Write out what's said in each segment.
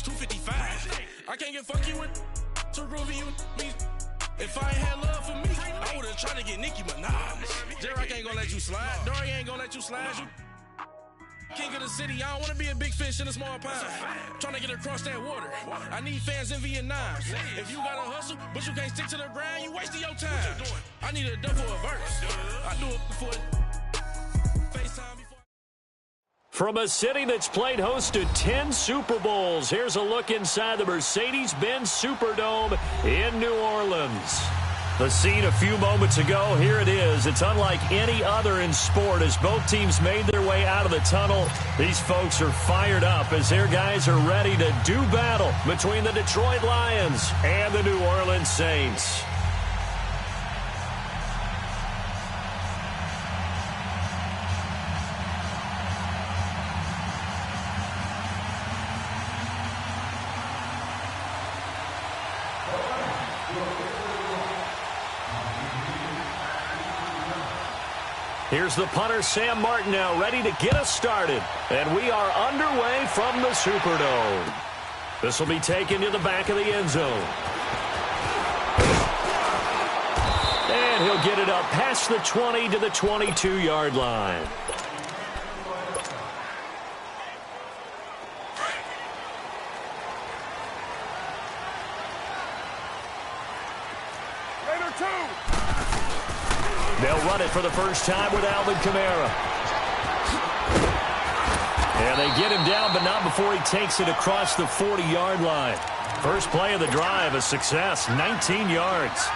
255. I can't get funky with too groovy you me. If I ain't had love for me, I would've tried to get Nicki Minaj. J-Rock ain't gonna let you slide. Dory ain't gonna let you slide. You king of the city, I don't wanna be a big fish in a small pond. Trying to get across that water. I need fans in Vietnam. If you gotta hustle, but you can't stick to the grind, you wasting your time. I need a dub for a verse. I do it for FaceTime before. From a city that's played host to 10 Super Bowls, here's a look inside the Mercedes-Benz Superdome in New Orleans. The scene a few moments ago, here it is. It's unlike any other in sport as both teams made their way out of the tunnel. These folks are fired up as their guys are ready to do battle between the Detroit Lions and the New Orleans Saints. Here's the punter, Sam Martin, now ready to get us started. And we are underway from the Superdome. This will be taken to the back of the end zone. And he'll get it up past the 20 to the 22-yard line. They'll run it for the first time with Alvin Kamara. And they get him down, but not before he takes it across the 40-yard line. First play of the drive, a success, 19 yards.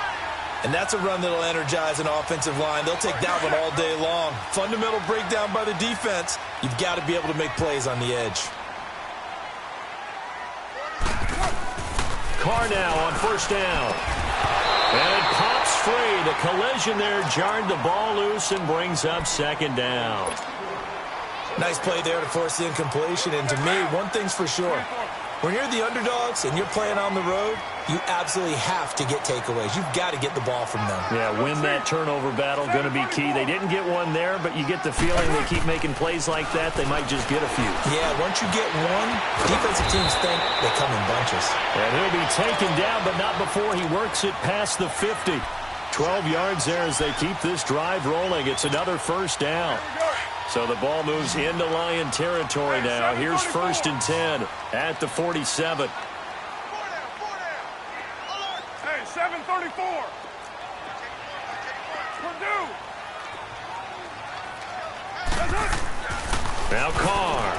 And that's a run that'll energize an offensive line. They'll take that one all day long. Fundamental breakdown by the defense. You've got to be able to make plays on the edge. Carr now on first down. And it pops free. The collision there jarred the ball loose and brings up second down. Nice play there to force the incompletion. And to me, one thing's for sure. When you're the underdogs and you're playing on the road, you absolutely have to get takeaways. You've got to get the ball from them. Yeah, win that turnover battle, going to be key. They didn't get one there, but you get the feeling they keep making plays like that, they might just get a few. Yeah, once you get one, defensive teams think they come in bunches. And he'll be taken down, but not before he works it past the 50. 12 yards there as they keep this drive rolling. It's another first down. So the ball moves into Lion territory now. Here's first and 10 at the 47. Hey, 7:34. We're due. Now Carr.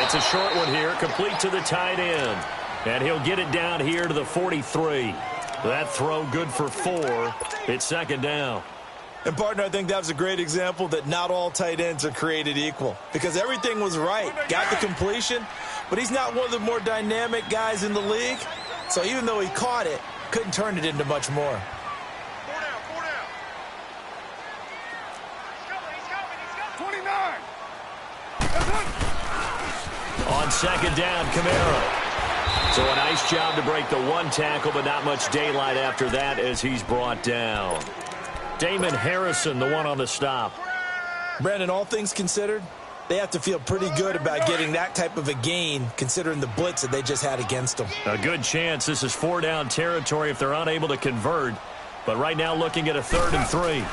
It's a short one here, complete to the tight end. And he'll get it down here to the 43. That throw good for 4. It's second down. And, partner, I think that was a great example that not all tight ends are created equal because everything was right. Got the completion, but he's not one of the more dynamic guys in the league. So even though he caught it, couldn't turn it into much more. Four down. He's coming. 29. On second down, Kamara. So a nice job to break the one tackle, but not much daylight after that as he's brought down. Damon Harrison, the one on the stop. Brandon, all things considered, they have to feel pretty good about getting that type of a gain considering the blitz that they just had against them. A good chance this is 4-down territory if they're unable to convert. But right now looking at a 3rd and 3.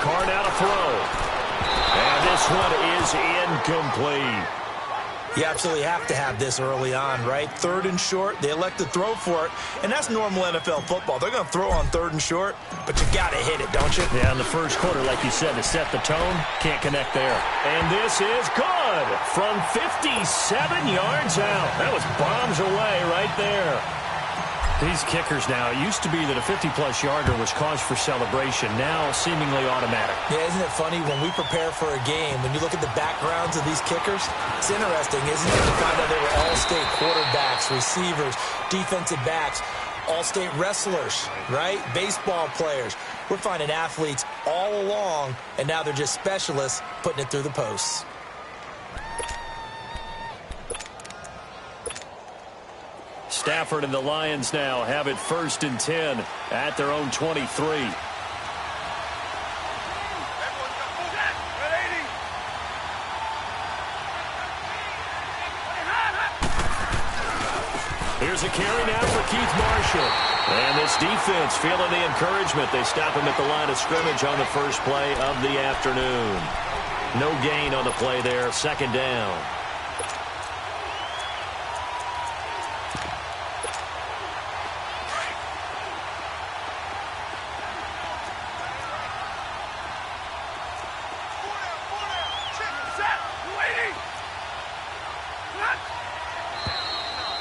Carr now to throw. And this one is incomplete. You absolutely have to have this early on, right? 3rd and short, they elect to throw for it, and that's normal NFL football. They're going to throw on 3rd and short, but you got to hit it, don't you? Yeah, in the first quarter, like you said, to set the tone, can't connect there. And this is good from 57 yards out. That was bombs away right there. These kickers now, it used to be that a 50-plus yarder was cause for celebration, now seemingly automatic. Yeah, isn't it funny when we prepare for a game, when you look at the backgrounds of these kickers, it's interesting, isn't it, to find out they were all-state quarterbacks, receivers, defensive backs, all-state wrestlers, right? Baseball players. We're finding athletes all along, and now they're just specialists putting it through the posts. Stafford and the Lions now have it 1st and 10 at their own 23. Here's a carry now for Keith Marshall. And this defense feeling the encouragement. They stop him at the line of scrimmage on the first play of the afternoon. No gain on the play there. Second down.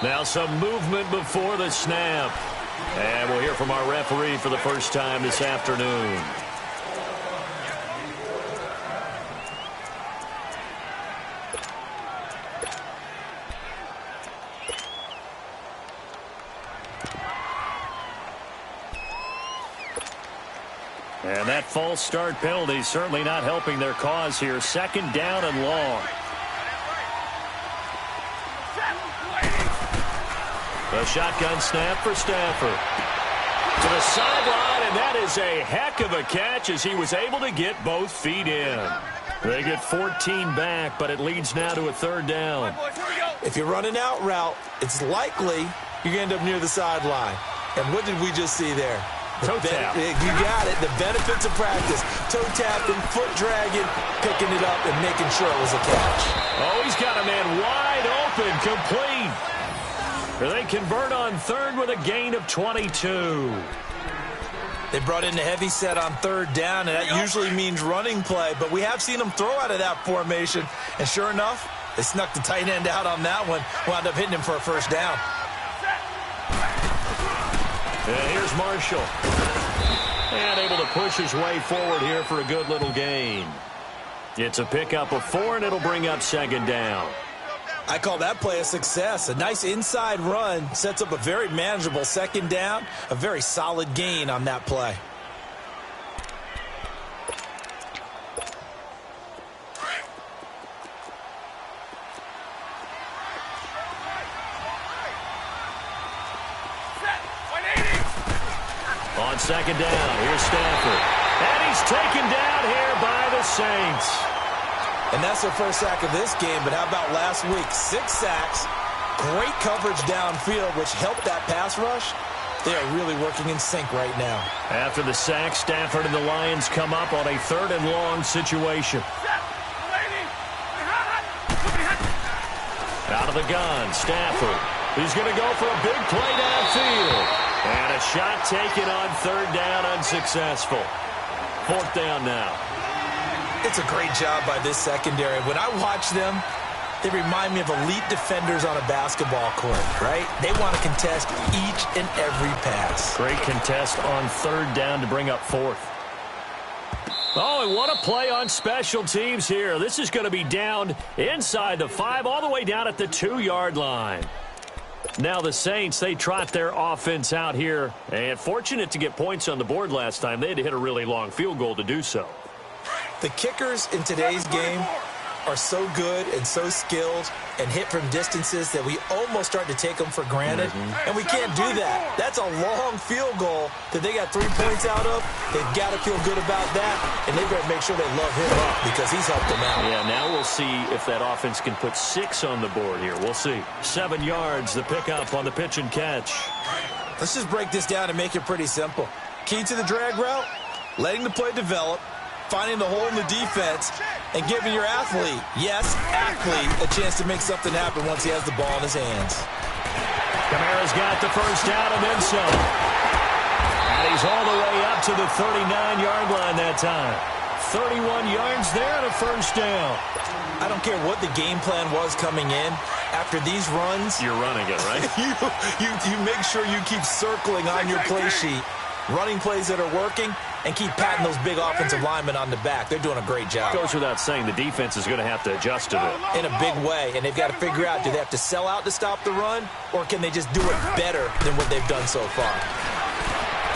Now some movement before the snap. And we'll hear from our referee for the first time this afternoon. And that false start penalty certainly not helping their cause here. Second down and long. The shotgun snap for Stafford. To the sideline, and that is a heck of a catch as he was able to get both feet in. They get 14 back, but it leads now to a third down. If you're running out route, it's likely you're going to end up near the sideline. And what did we just see there? Toe tap. You got it. The benefits of practice. Toe tapping, foot dragging, picking it up, and making sure it was a catch. Oh, he's got a man wide open, complete. They convert on third with a gain of 22. They brought in the heavy set on third down, and that usually means running play, but we have seen them throw out of that formation, and sure enough, they snuck the tight end out on that one, wound up hitting him for a first down. And here's Marshall. And able to push his way forward here for a good little gain. It's a pickup of 4, and it'll bring up second down. I call that play a success. A nice inside run sets up a very manageable second down. A very solid gain on that play. On second down, here's Stafford. And he's taken down here by the Saints. And that's their first sack of this game, but how about last week? 6 sacks, great coverage downfield, which helped that pass rush. They are really working in sync right now. After the sack, Stafford and the Lions come up on a third and long situation. Out of the gun, Stafford. He's going to go for a big play downfield. And a shot taken on third down, unsuccessful. Fourth down now. It's a great job by this secondary. When I watch them, they remind me of elite defenders on a basketball court, right? They want to contest each and every pass. Great contest on third down to bring up fourth. Oh, and what a play on special teams here. This is going to be down inside the 5, all the way down at the 2-yard line. Now the Saints, they trot their offense out here. And fortunate to get points on the board last time. They had to hit a really long field goal to do so. The kickers in today's game are so good and so skilled and hit from distances that we almost start to take them for granted. And we can't do that. That's a long field goal that they got 3 points out of. They've got to feel good about that, and they better make sure they love him up because he's helped them out. Yeah, now we'll see if that offense can put 6 on the board here. We'll see. 7 yards, the pickup on the pitch and catch. Let's just break this down and make it pretty simple. Key to the drag route, letting the play develop, finding the hole in the defense, and giving your athlete, yes, athlete, a chance to make something happen once he has the ball in his hands. Kamara's got the first down and then some. And he's all the way up to the 39-yard line that time. 31 yards there and a first down. I don't care what the game plan was coming in. After these runs, you're running it, right? you make sure you keep circling on your play sheet, running plays that are working, and keep patting those big offensive linemen on the back. They're doing a great job. Goes without saying, the defense is going to have to adjust to it. In a big way, and they've got to figure out, do they have to sell out to stop the run, or can they just do it better than what they've done so far?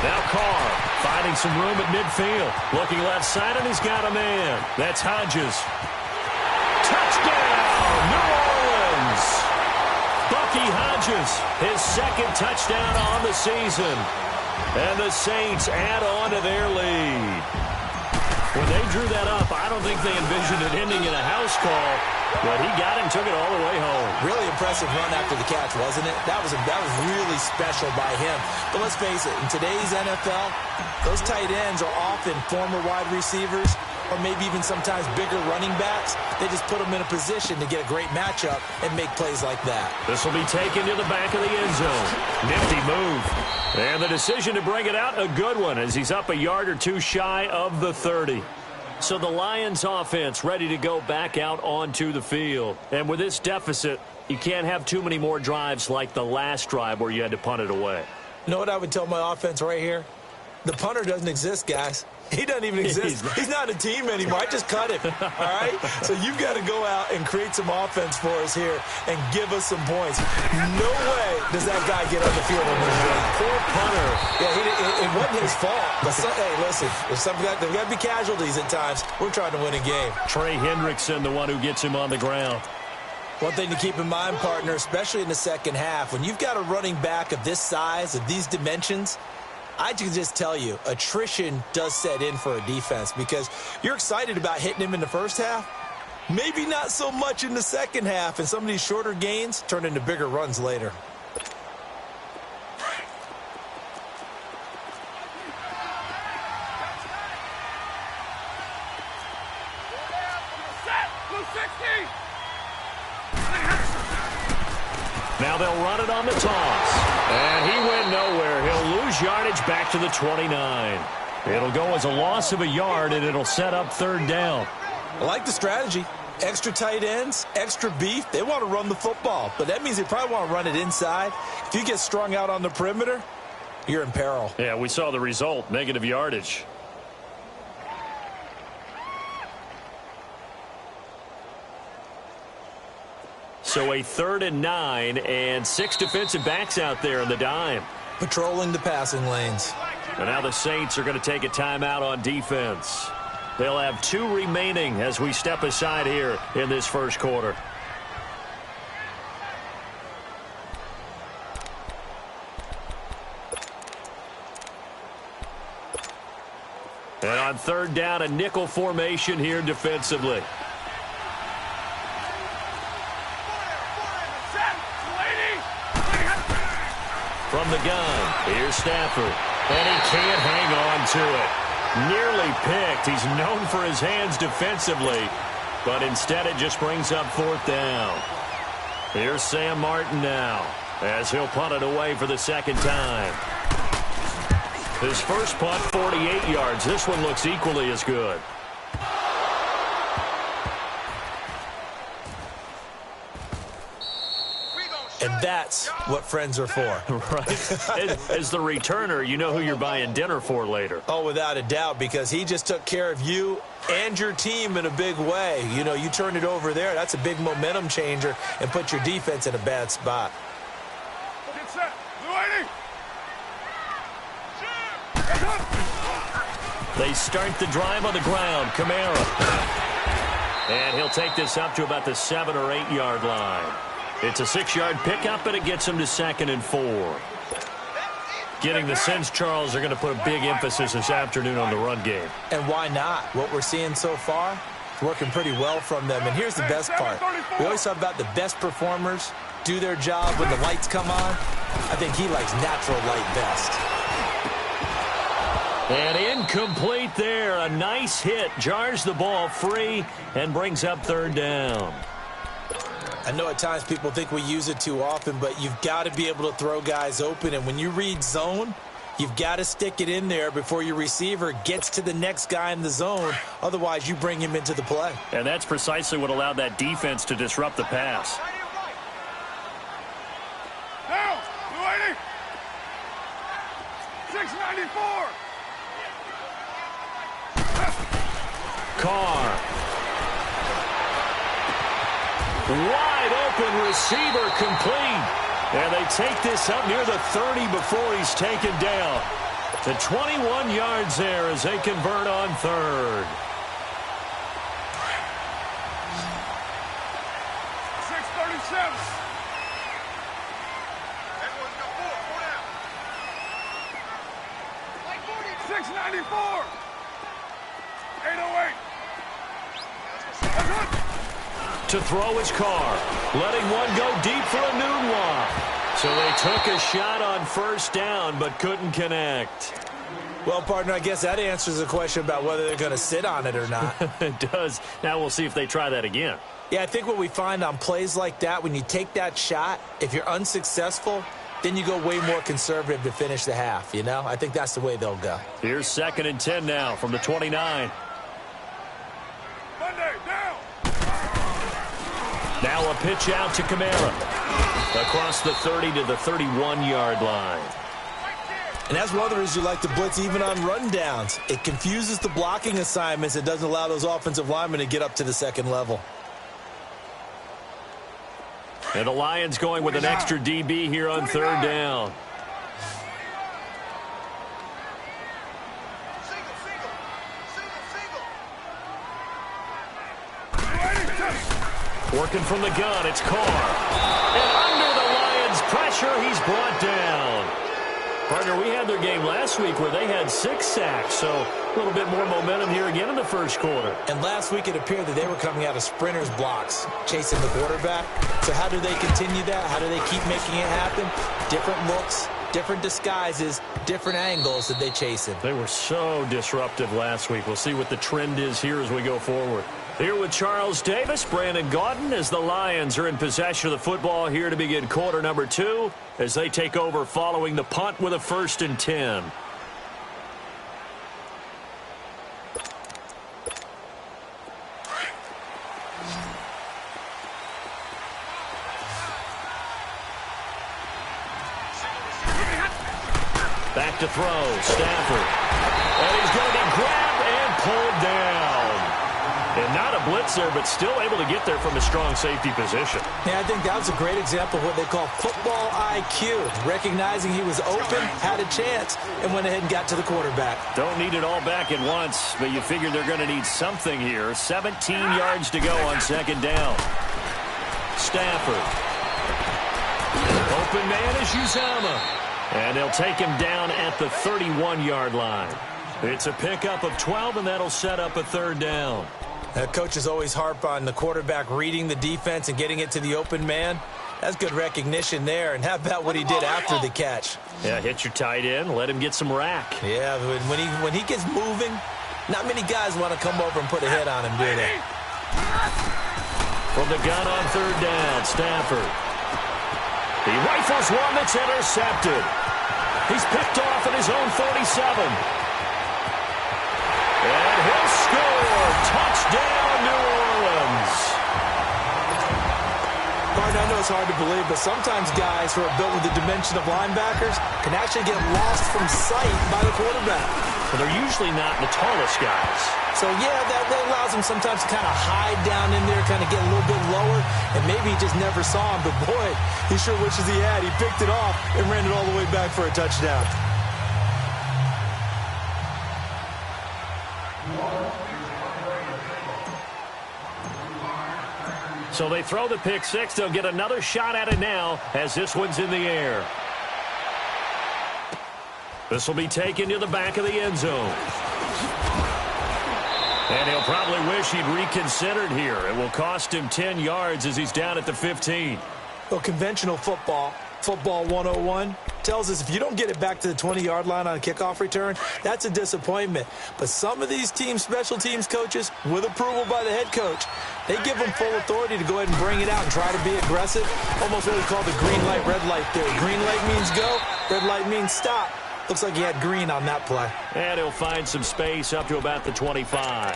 Now Carr finding some room at midfield. Looking left side, and he's got a man. That's Hodges. Touchdown, New Orleans! Bucky Hodges, his second touchdown on the season. And the Saints add on to their lead. When they drew that up, I don't think they envisioned it ending in a house call. But he got it and took it all the way home. Really impressive run after the catch, wasn't it? That was really special by him. But let's face it, in today's NFL, those tight ends are often former wide receivers or maybe even sometimes bigger running backs. They just put them in a position to get a great matchup and make plays like that. This will be taken to the back of the end zone. Nifty move. And the decision to bring it out, a good one, as he's up a yard or two shy of the 30. So the Lions offense ready to go back out onto the field. And with this deficit, you can't have too many more drives like the last drive where you had to punt it away. You know what I would tell my offense right here? The punter doesn't exist, guys. He doesn't even exist. He's not a team anymore. I just cut him. All right? So you've got to go out and create some offense for us here and give us some points. No way does that guy get on the field on this drive. Poor punter. Yeah, it wasn't his fault. But hey, listen, there's got to be casualties at times. We're trying to win a game. Trey Hendrickson, the one who gets him on the ground. One thing to keep in mind, partner, especially in the second half, when you've got a running back of this size, of these dimensions, I can just tell you, attrition does set in for a defense because you're excited about hitting him in the first half. Maybe not so much in the second half, and some of these shorter gains turn into bigger runs later. Now they'll run it on the toss. And he went nowhere. He'll lose yardage back to the 29. It'll go as a loss of a yard, and it'll set up third down. I like the strategy. Extra tight ends, extra beef. They want to run the football, but that means they probably want to run it inside. If you get strung out on the perimeter, you're in peril. Yeah, we saw the result, negative yardage. So a 3rd and 9 and 6 defensive backs out there in the dime. Patrolling the passing lanes. And now the Saints are going to take a timeout on defense. They'll have 2 remaining as we step aside here in this first quarter. And on 3rd down, a nickel formation here defensively. From the gun, here's Stafford. And he can't hang on to it. Nearly picked. He's known for his hands defensively, but instead it just brings up 4th down. Here's Sam Martin now, as he'll punt it away for the 2nd time. His first punt, 48 yards. This one looks equally as good. And that's what friends are for. Right. As the returner, you know who you're buying dinner for later. Oh, without a doubt, because he just took care of you and your team in a big way. You know, you turn it over there. That's a big momentum changer and put your defense in a bad spot. Get set. Blue 80. They start the drive on the ground. Kamara. And he'll take this up to about the 7 or 8 yard line. It's a 6-yard pickup, and it gets him to 2nd and 4. Getting the sense Charles are going to put a big emphasis this afternoon on the run game. And why not? What we're seeing so far, it's working pretty well from them. And here's the best part. We always talk about the best performers do their job when the lights come on. I think he likes natural light best. And incomplete there. A nice hit. Jars the ball free and brings up 3rd down. I know at times people think we use it too often, but you've got to be able to throw guys open. And when you read zone, you've got to stick it in there before your receiver gets to the next guy in the zone. Otherwise, you bring him into the play. And that's precisely what allowed that defense to disrupt the pass. Now, Blue 80. 694. Carr. Wide open receiver complete. And they take this up near the 30 before he's taken down. To 21 yards there as they convert on 3rd. 637. 694. 808. to throw his car, letting one go deep for a noon walk. So they took a shot on first down but couldn't connect. Well, partner, I guess that answers the question about whether they're going to sit on it or not. It does. Now we'll see if they try that again. Yeah, I think what we find on plays like that, when you take that shot, if you're unsuccessful, then you go way more conservative to finish the half, you know? I think that's the way they'll go. Here's 2nd and 10 now from the 29. Monday, down. Now a pitch out to Kamara. Across the 30 to the 31-yard line. And that's one of the reasons you like to blitz even on rundowns. It confuses the blocking assignments. It doesn't allow those offensive linemen to get up to the second level. And the Lions going with an extra DB here on 3rd down. Working from the gun, it's Carr. And under the Lions' pressure, he's brought down. Partner, we had their game last week where they had 6 sacks, so a little bit more momentum here again in the first quarter. And last week it appeared that they were coming out of sprinters blocks, chasing the quarterback. So how do they continue that? How do they keep making it happen? Different looks, different disguises, different angles that they chase him. They were so disruptive last week. We'll see what the trend is here as we go forward. Here with Charles Davis, Brandon Gaudin, as the Lions are in possession of the football here to begin quarter number 2 as they take over following the punt with a 1st and 10. Back to throw, Stafford. And he's going to be grabbed and pulled down. And not a blitz there, but still able to get there from a strong safety position. Yeah, I think that was a great example of what they call football IQ. Recognizing he was open, had a chance, and went ahead and got to the quarterback. Don't need it all back at once, but you figure they're going to need something here. 17 yards to go on 2nd down. Stafford. Open man is Uzama. And they'll take him down at the 31-yard line. It's a pickup of 12, and that'll set up a 3rd down. Coaches always harp on the quarterback reading the defense and getting it to the open man. That's good recognition there. And how about what he did after the catch? Yeah, hit your tight end, let him get some rack. Yeah, when he gets moving, not many guys want to come over and put a hit on him, do they? From the gun on 3rd down, Stafford. He rifles one that's intercepted. He's picked off at his own 37. And he'll score. Touchdown, New Orleans. Martin, I know it's hard to believe, but sometimes guys who are built with the dimension of linebackers can actually get lost from sight by the quarterback. Well, they're usually not the tallest guys. So, yeah, that allows him sometimes to kind of hide down in there, kind of get a little bit lower, and maybe he just never saw him. But, boy, he sure wishes he had. He picked it off and ran it all the way back for a touchdown. So they throw the pick 6. They'll get another shot at it now as this one's in the air. This will be taken to the back of the end zone. And he'll probably wish he'd reconsidered here. It will cost him 10 yards as he's down at the 15. Well, conventional football 101, tells us if you don't get it back to the 20-yard line on a kickoff return, that's a disappointment. But some of these teams, special teams coaches, with approval by the head coach, they give them full authority to go ahead and bring it out and try to be aggressive. Almost what we call the green light, red light theory. Green light means go, red light means stop. Looks like he had green on that play. And he'll find some space up to about the 25.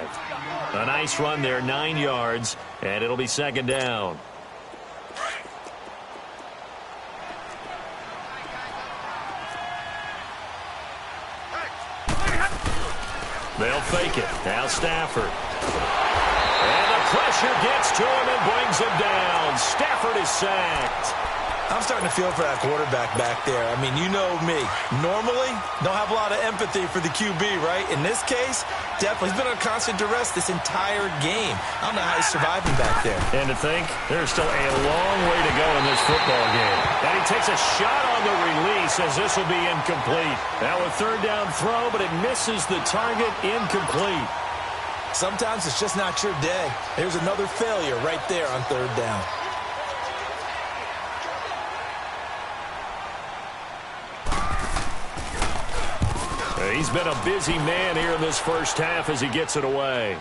A nice run there, 9 yards, and it'll be 2nd down. They'll fake it. Now Stafford. And the pressure gets to him and brings him down. Stafford is sacked. I'm starting to feel for that quarterback back there. I mean, you know me. Normally, don't have a lot of empathy for the QB, right? In this case, definitely. He's been under constant duress this entire game. I don't know how he's surviving back there. And to think, there's still a long way to go in this football game. And he takes a shot on the release as this will be incomplete. Now a 3rd down throw, but it misses the target, incomplete. Sometimes it's just not your day. There's another failure right there on third down. He's been a busy man here in this first half as he gets it away.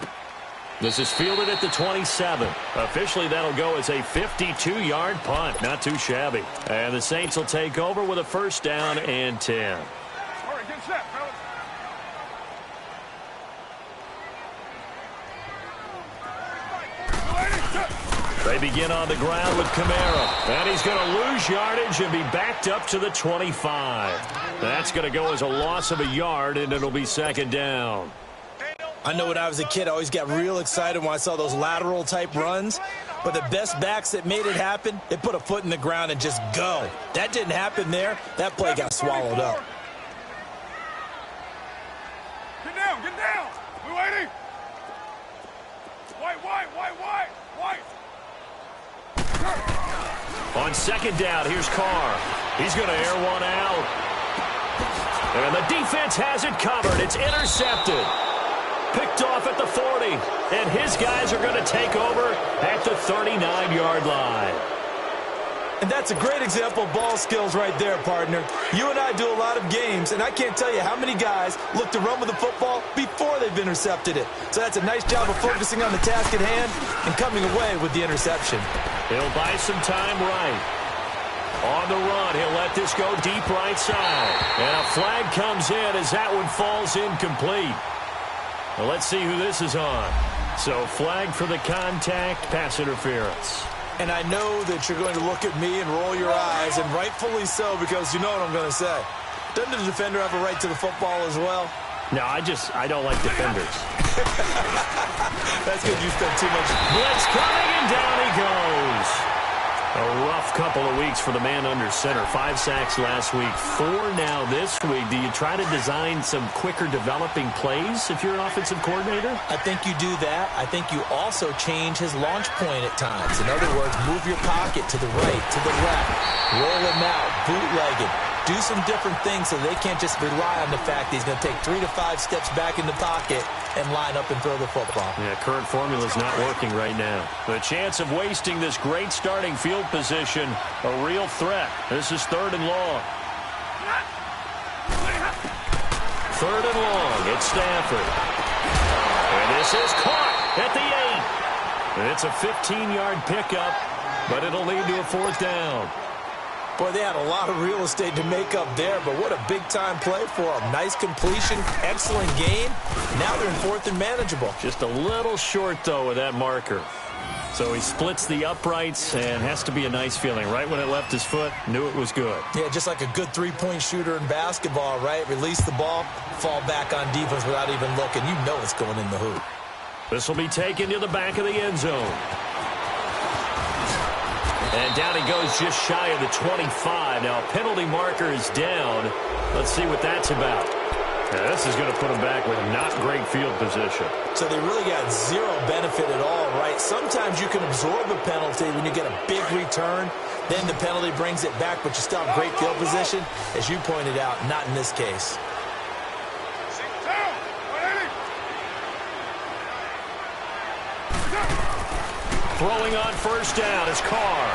This is fielded at the 27. Officially, that'll go as a 52-yard punt. Not too shabby. And the Saints will take over with a first down and 10. All right, get set, fellas. They begin on the ground with Kamara. And he's going to lose yardage and be backed up to the 25. That's going to go as a loss of a yard, and it'll be second down. I know when I was a kid, I always got real excited when I saw those lateral-type runs. But the best backs that made it happen, they put a foot in the ground and just go. That didn't happen there. That play got swallowed up. Get down, get down. Blue 80. White. On second down, here's Carr. He's going to air one out. And the defense has it covered. It's intercepted. Picked off at the 40. And his guys are going to take over at the 39-yard line. And that's a great example of ball skills right there, partner. You and I do a lot of games, and I can't tell you how many guys look to run with the football before they've intercepted it. So that's a nice job of focusing on the task at hand and coming away with the interception. He'll buy some time right. On the run, he'll let this go deep right side. And a flag comes in as that one falls incomplete. Well, let's see who this is on. So flag for the contact, pass interference. And I know that you're going to look at me and roll your eyes, and rightfully so, because you know what I'm going to say. Doesn't the defender have a right to the football as well? No, I don't like defenders. That's because you spent too much. Blitz coming, and down he goes. A rough couple of weeks for the man under center. 5 sacks last week, 4 now this week. Do you try to design some quicker developing plays if you're an offensive coordinator? I think you do that. I think you also change his launch point at times. In other words, move your pocket to the right, to the left, roll him out, bootleg it. Do some different things so they can't just rely on the fact that he's going to take 3 to 5 steps back in the pocket and line up and throw the football. Yeah, current formula is not working right now. The chance of wasting this great starting field position, a real threat. This is 3rd and long. 3rd and long, it's Stafford. And this is caught at the 8. And it's a 15-yard pickup, but it'll lead to a 4th down. Boy, they had a lot of real estate to make up there, but what a big-time play for them. Nice completion, excellent gain. Now they're in 4th and manageable. Just a little short, though, with that marker. So he splits the uprights, and has to be a nice feeling. Right when it left his foot, knew it was good. Yeah, just like a good three-point shooter in basketball, right? Release the ball, fall back on defense without even looking. You know it's going in the hoop. This will be taken to the back of the end zone. And down he goes just shy of the 25. Now, penalty marker is down. Let's see what that's about. Now, this is going to put him back with not great field position. So they really got zero benefit at all, right? Sometimes you can absorb a penalty when you get a big return. Then the penalty brings it back, but you still have great field position. As you pointed out, not in this case. Throwing on first down is Carr.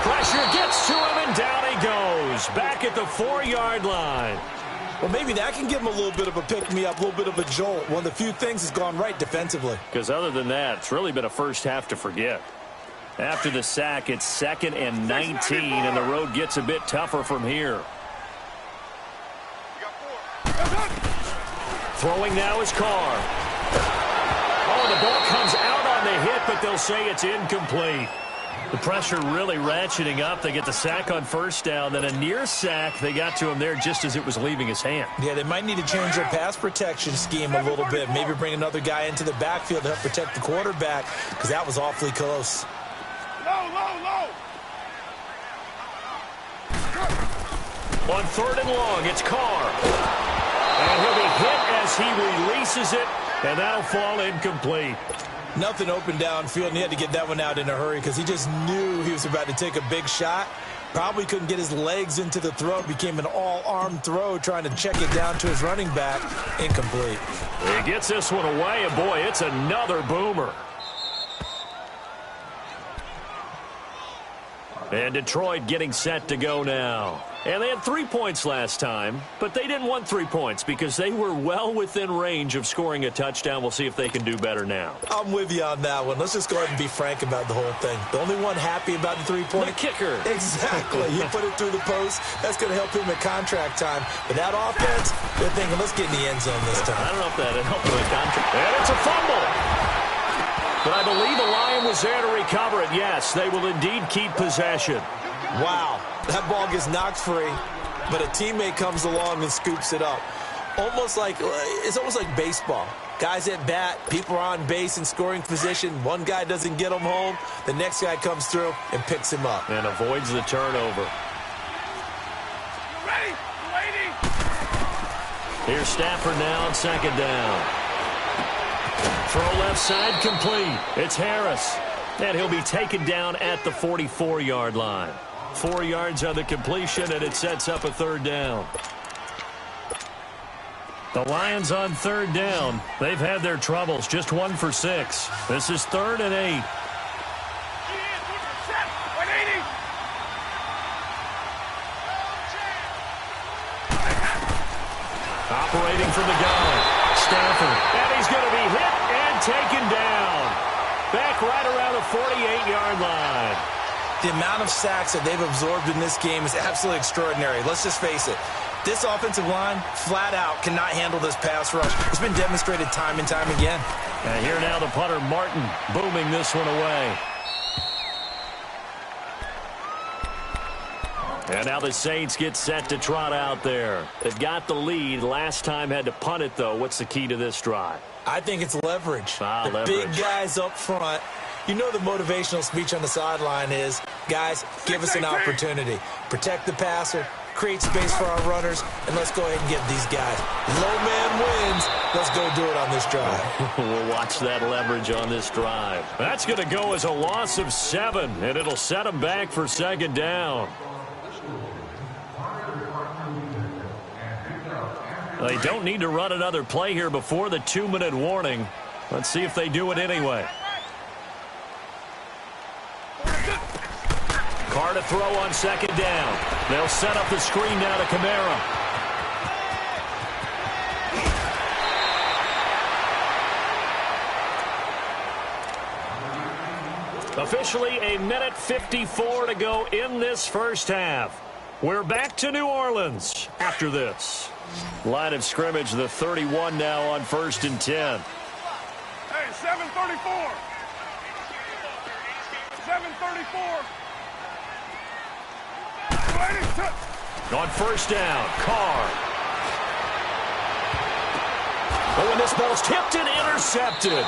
Pressure gets to him, and down he goes. Back at the 4-yard line. Well, maybe that can give him a little bit of a pick-me-up, a little bit of a jolt. One of the few things has gone right defensively. Because other than that, it's really been a first half to forget. After the sack, it's 2nd and 19, and the road gets a bit tougher from here. Throwing now is Carr. Oh, the ball comes out on the hit, but they'll say it's incomplete. The pressure really ratcheting up. They get the sack on first down, then a near sack. They got to him there just as it was leaving his hand. Yeah, they might need to change their pass protection scheme a little bit. Maybe bring another guy into the backfield to help protect the quarterback, because that was awfully close. Low. On 3rd and long, it's Carr. And he'll be hit as he releases it, and that'll fall incomplete. Nothing open downfield, and he had to get that one out in a hurry because he just knew he was about to take a big shot. Probably couldn't get his legs into the throw. Became an all-arm throw, trying to check it down to his running back. Incomplete. He gets this one away, and boy, it's another boomer. And Detroit getting set to go now. And they had 3 points last time, but they didn't want 3 points because they were well within range of scoring a touchdown. We'll see if they can do better now. I'm with you on that one. Let's just go ahead and be frank about the whole thing. The only one happy about the 3-point? The kicker. Exactly. He put it through the post. That's going to help him at contract time. But that offense, they're thinking, let's get in the end zone this time. I don't know if that helped him at contract. And it's a fumble. But I believe a Lion was there to recover it. Yes, they will indeed keep possession. Wow, that ball gets knocked free, but a teammate comes along and scoops it up. It's almost like baseball. Guys at bat, people are on base in scoring position. One guy doesn't get him home. The next guy comes through and picks him up. And avoids the turnover. You ready? You waiting? Here's Stafford now on second down. Throw left side complete. It's Harris. And he'll be taken down at the 44-yard line. 4 yards on the completion, and it sets up a third down. The Lions on third down. They've had their troubles. Just 1 for 6. This is 3rd and 8. Operating from the gun. Stafford. And he's going to be hit and taken down. Back right around the 48-yard line. The amount of sacks that they've absorbed in this game is absolutely extraordinary. Let's just face it. This offensive line, flat out, cannot handle this pass rush. It's been demonstrated time and time again. And here now the punter, Martin, booming this one away. And now the Saints get set to trot out there. They've got the lead. Last time had to punt it, though. What's the key to this drive? I think it's leverage. Leverage. Big guys up front. You know the motivational speech on the sideline is, guys, give us an opportunity. Protect the passer, create space for our runners, and let's go ahead and get these guys. Low man wins. Let's go do it on this drive. We'll watch that leverage on this drive. That's going to go as a loss of 7, and it'll set them back for second down. They don't need to run another play here before the 2-minute warning. Let's see if they do it anyway. Carr to throw on second down. They'll set up the screen now to Kamara. Officially a minute 54 to go in this first half. We're back to New Orleans after this. Line of scrimmage, the 31 now on 1st and 10. Hey, 7:34. 7:34. On first down, Carr. Oh, and this ball's tipped and intercepted.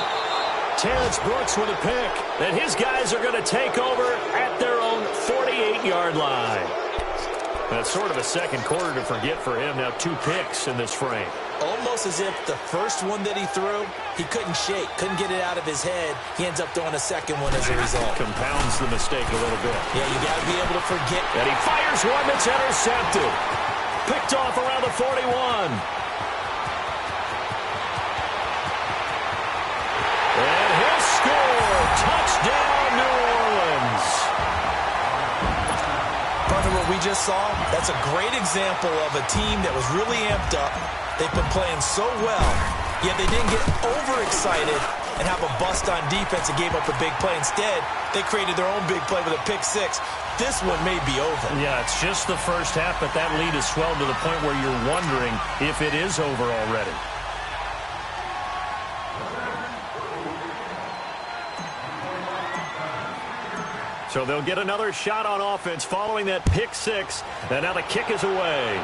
Terrence Brooks with a pick. And his guys are going to take over at their own 48-yard line. That's sort of a second quarter to forget for him. Now 2 picks in this frame. Almost as if the first one that he threw, he couldn't shake, couldn't get it out of his head. He ends up throwing a second one as a result. Compounds the mistake a little bit. Yeah, you got to be able to forget. And he fires one that's intercepted. Picked off around the 41. And he'll score. Touchdown, New Orleans. Partner, what we just saw, that's a great example of a team that was really amped up. They've been playing so well, yet they didn't get overexcited and have a bust on defense and gave up a big play. Instead, they created their own big play with a pick 6. This one may be over. Yeah, it's just the first half, but that lead has swelled to the point where you're wondering if it is over already. So they'll get another shot on offense following that pick 6, and now the kick is away.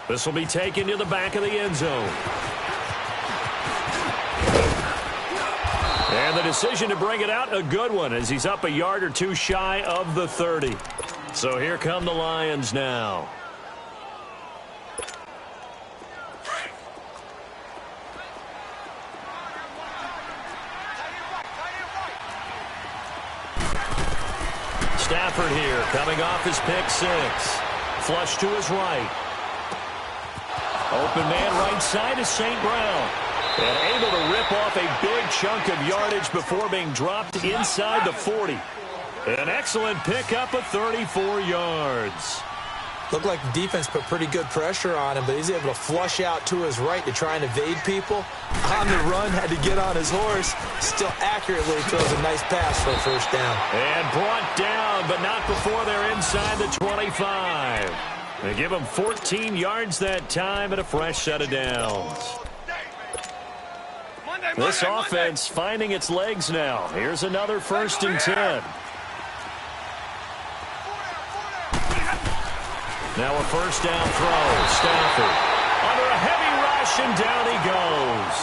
This will be taken to the back of the end zone. And the decision to bring it out, a good one, as he's up a yard or 2 shy of the 30. So here come the Lions now. Stafford here, coming off his pick six. Flush to his right. Open man right side is St. Brown. And able to rip off a big chunk of yardage before being dropped inside the 40. An excellent pickup of 34 yards. Looked like the defense put pretty good pressure on him, but he's able to flush out to his right to try and evade people. On the run, had to get on his horse. Still accurately throws a nice pass for a first down. And brought down, but not before they're inside the 25. They give him 14 yards that time and a fresh set of downs. This offense finding its legs now. Here's another 1st and 10. Now a first down throw. Stafford under a heavy rush, and down he goes.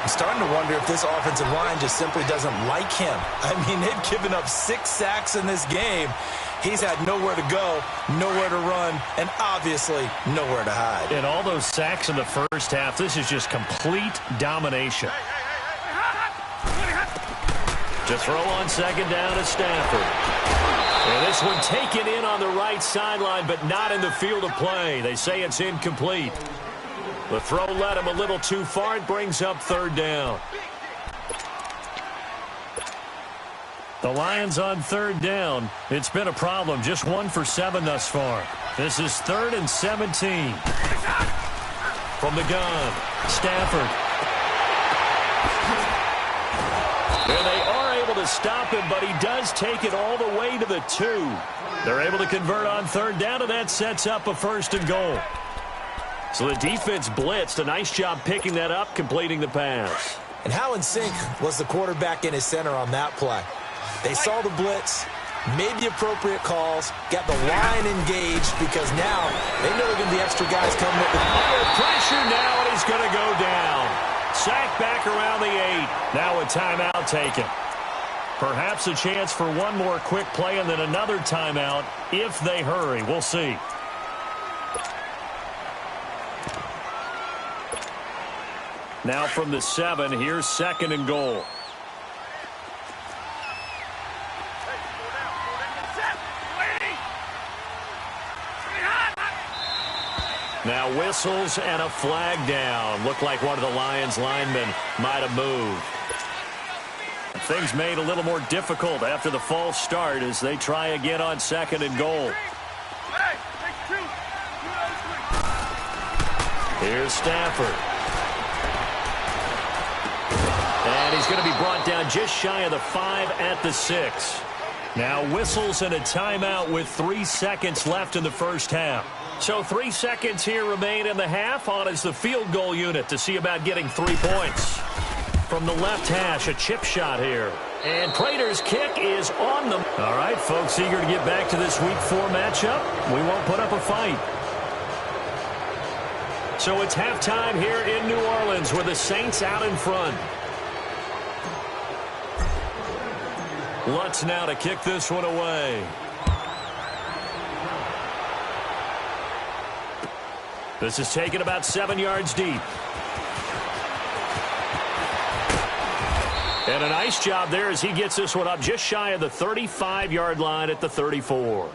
I'm starting to wonder if this offensive line just simply doesn't like him. I mean, they've given up 6 sacks in this game. He's had nowhere to go, nowhere to run, and obviously nowhere to hide. And all those sacks in the first half, this is just complete domination. To throw on second down is Stafford. And this one taken in on the right sideline, but not in the field of play. They say it's incomplete. The throw led him a little too far. It brings up 3rd down. The Lions on 3rd down. It's been a problem. Just 1 for 7 thus far. This is 3rd and 17. From the gun, Stafford. And they are able to stop him, but he does take it all the way to the 2. They're able to convert on 3rd down, and that sets up a 1st and goal. So the defense blitzed. A nice job picking that up, completing the pass. And how in sync was the quarterback and his center on that play? They saw the blitz, made the appropriate calls, got the line engaged, because now they know they're going to be extra guys coming up. Under pressure now, and he's going to go down. Sacked back around the 8. Now a timeout taken. Perhaps a chance for one more quick play and then another timeout if they hurry. We'll see. Now from the 7, here's 2nd and goal. Now whistles and a flag down. Looked like one of the Lions linemen might have moved. Things made a little more difficult after the false start as they try again on 2nd and goal. Here's Stafford. And he's going to be brought down just shy of the 5 at the 6. Now whistles and a timeout with 3 seconds left in the first half. So 3 seconds here remain in the half. On is the field goal unit to see about getting 3 points. From the left hash, a chip shot here. And Prater's kick is on them. All right, folks, eager to get back to this Week 4 matchup. We won't put up a fight. So it's halftime here in New Orleans with the Saints out in front. Lutz now to kick this one away. This is taken about 7 yards deep. And a nice job there as he gets this one up just shy of the 35-yard line at the 34.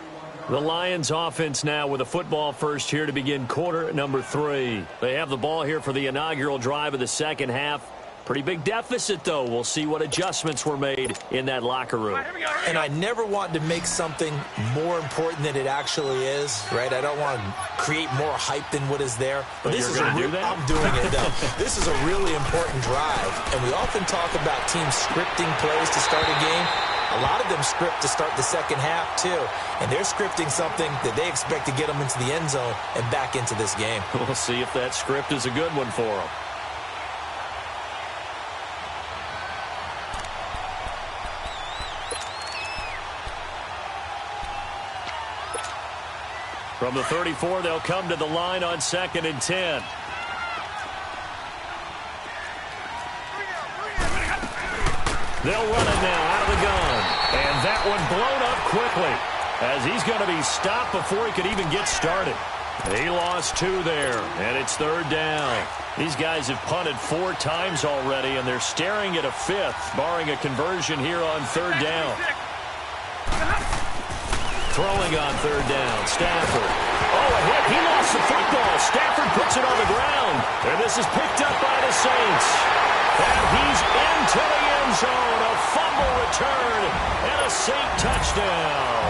The Lions offense now with a football first here to begin quarter number 3. They have the ball here for the inaugural drive of the second half. Pretty big deficit, though. We'll see what adjustments were made in that locker room. And I never want to make something more important than it actually is, right? I don't want to create more hype than what is there. But this is I'm doing it, though. This is a really important drive, and we often talk about teams scripting plays to start a game. A lot of them script to start the second half, too. And they're scripting something that they expect to get them into the end zone and back into this game. We'll see if that script is a good one for them. From the 34, they'll come to the line on 2nd and 10. They'll run it now out of the gun. And that one blown up quickly as he's going to be stopped before he could even get started. He lost 2 there, and it's 3rd down. These guys have punted 4 times already, and they're staring at a 5th, barring a conversion here on 3rd down. throwing on third down. Stafford. Oh, a hit. He lost the football. Stafford puts it on the ground. And this is picked up by the Saints. And he's into the end zone. A fumble return and a Saint touchdown.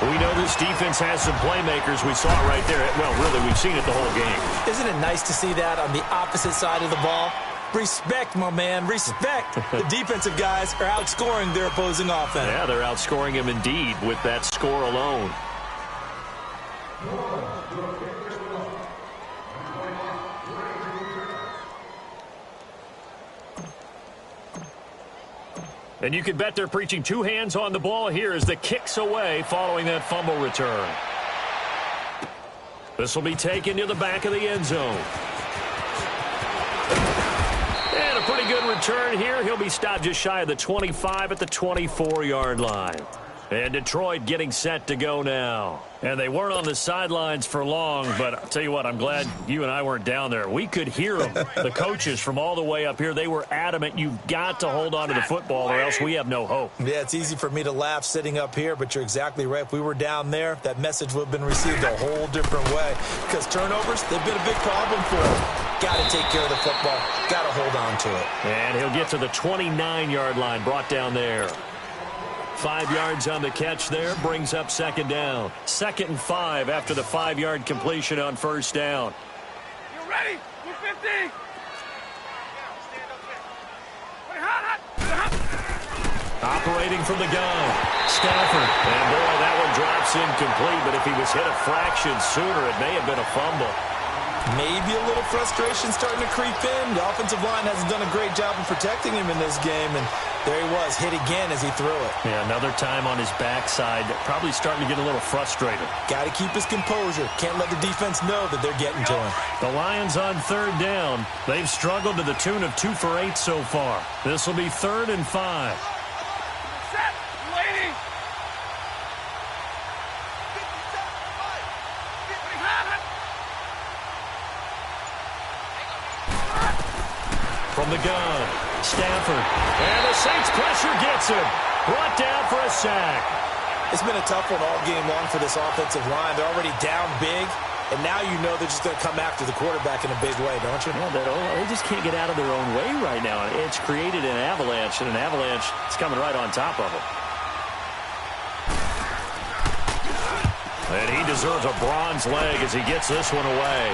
We know this defense has some playmakers. We saw it right there. Well, really, we've seen it the whole game. Isn't it nice to see that on the opposite side of the ball? Respect, my man, respect. The defensive guys are outscoring their opposing offense. Yeah, they're outscoring him indeed with that score alone. And you can bet they're preaching two hands on the ball here as the kick's away following that fumble return. This will be taken to the back of the end zone. And a pretty good return here. He'll be stopped just shy of the 25 at the 24-yard line. And Detroit getting set to go now. And they weren't on the sidelines for long, but I'll tell you what, I'm glad you and I weren't down there. We could hear them, the coaches from all the way up here. They were adamant, you've got to hold on to the football or else we have no hope. Yeah, it's easy for me to laugh sitting up here, but you're exactly right. If we were down there, that message would have been received a whole different way. Because turnovers, they've been a big problem for them. Got to take care of the football. Got to hold on to it. And he'll get to the 29-yard line, brought down there. 5 yards on the catch there, brings up second down. 2nd and 5 after the 5-yard completion on first down. You ready? 250. Operating from the gun, Stafford. And boy, that one drops incomplete, but if he was hit a fraction sooner, it may have been a fumble. Maybe a little frustration starting to creep in. The offensive line hasn't done a great job of protecting him in this game, and there he was, hit again as he threw it. Yeah, another time on his backside, probably starting to get a little frustrated. Got to keep his composure. Can't let the defense know that they're getting to him. The Lions on third down. They've struggled to the tune of 2 for 8 so far. This will be 3rd and 5. Set. Waiting. From the gun, Stafford. And the Saints pressure gets him. Brought down for a sack. It's been a tough one all game long for this offensive line. They're already down big, and now you know they're just going to come after the quarterback in a big way, don't you? Yeah, they just can't get out of their own way right now. It's created an avalanche, and an avalanche is coming right on top of them. And he deserves a bronze leg as he gets this one away.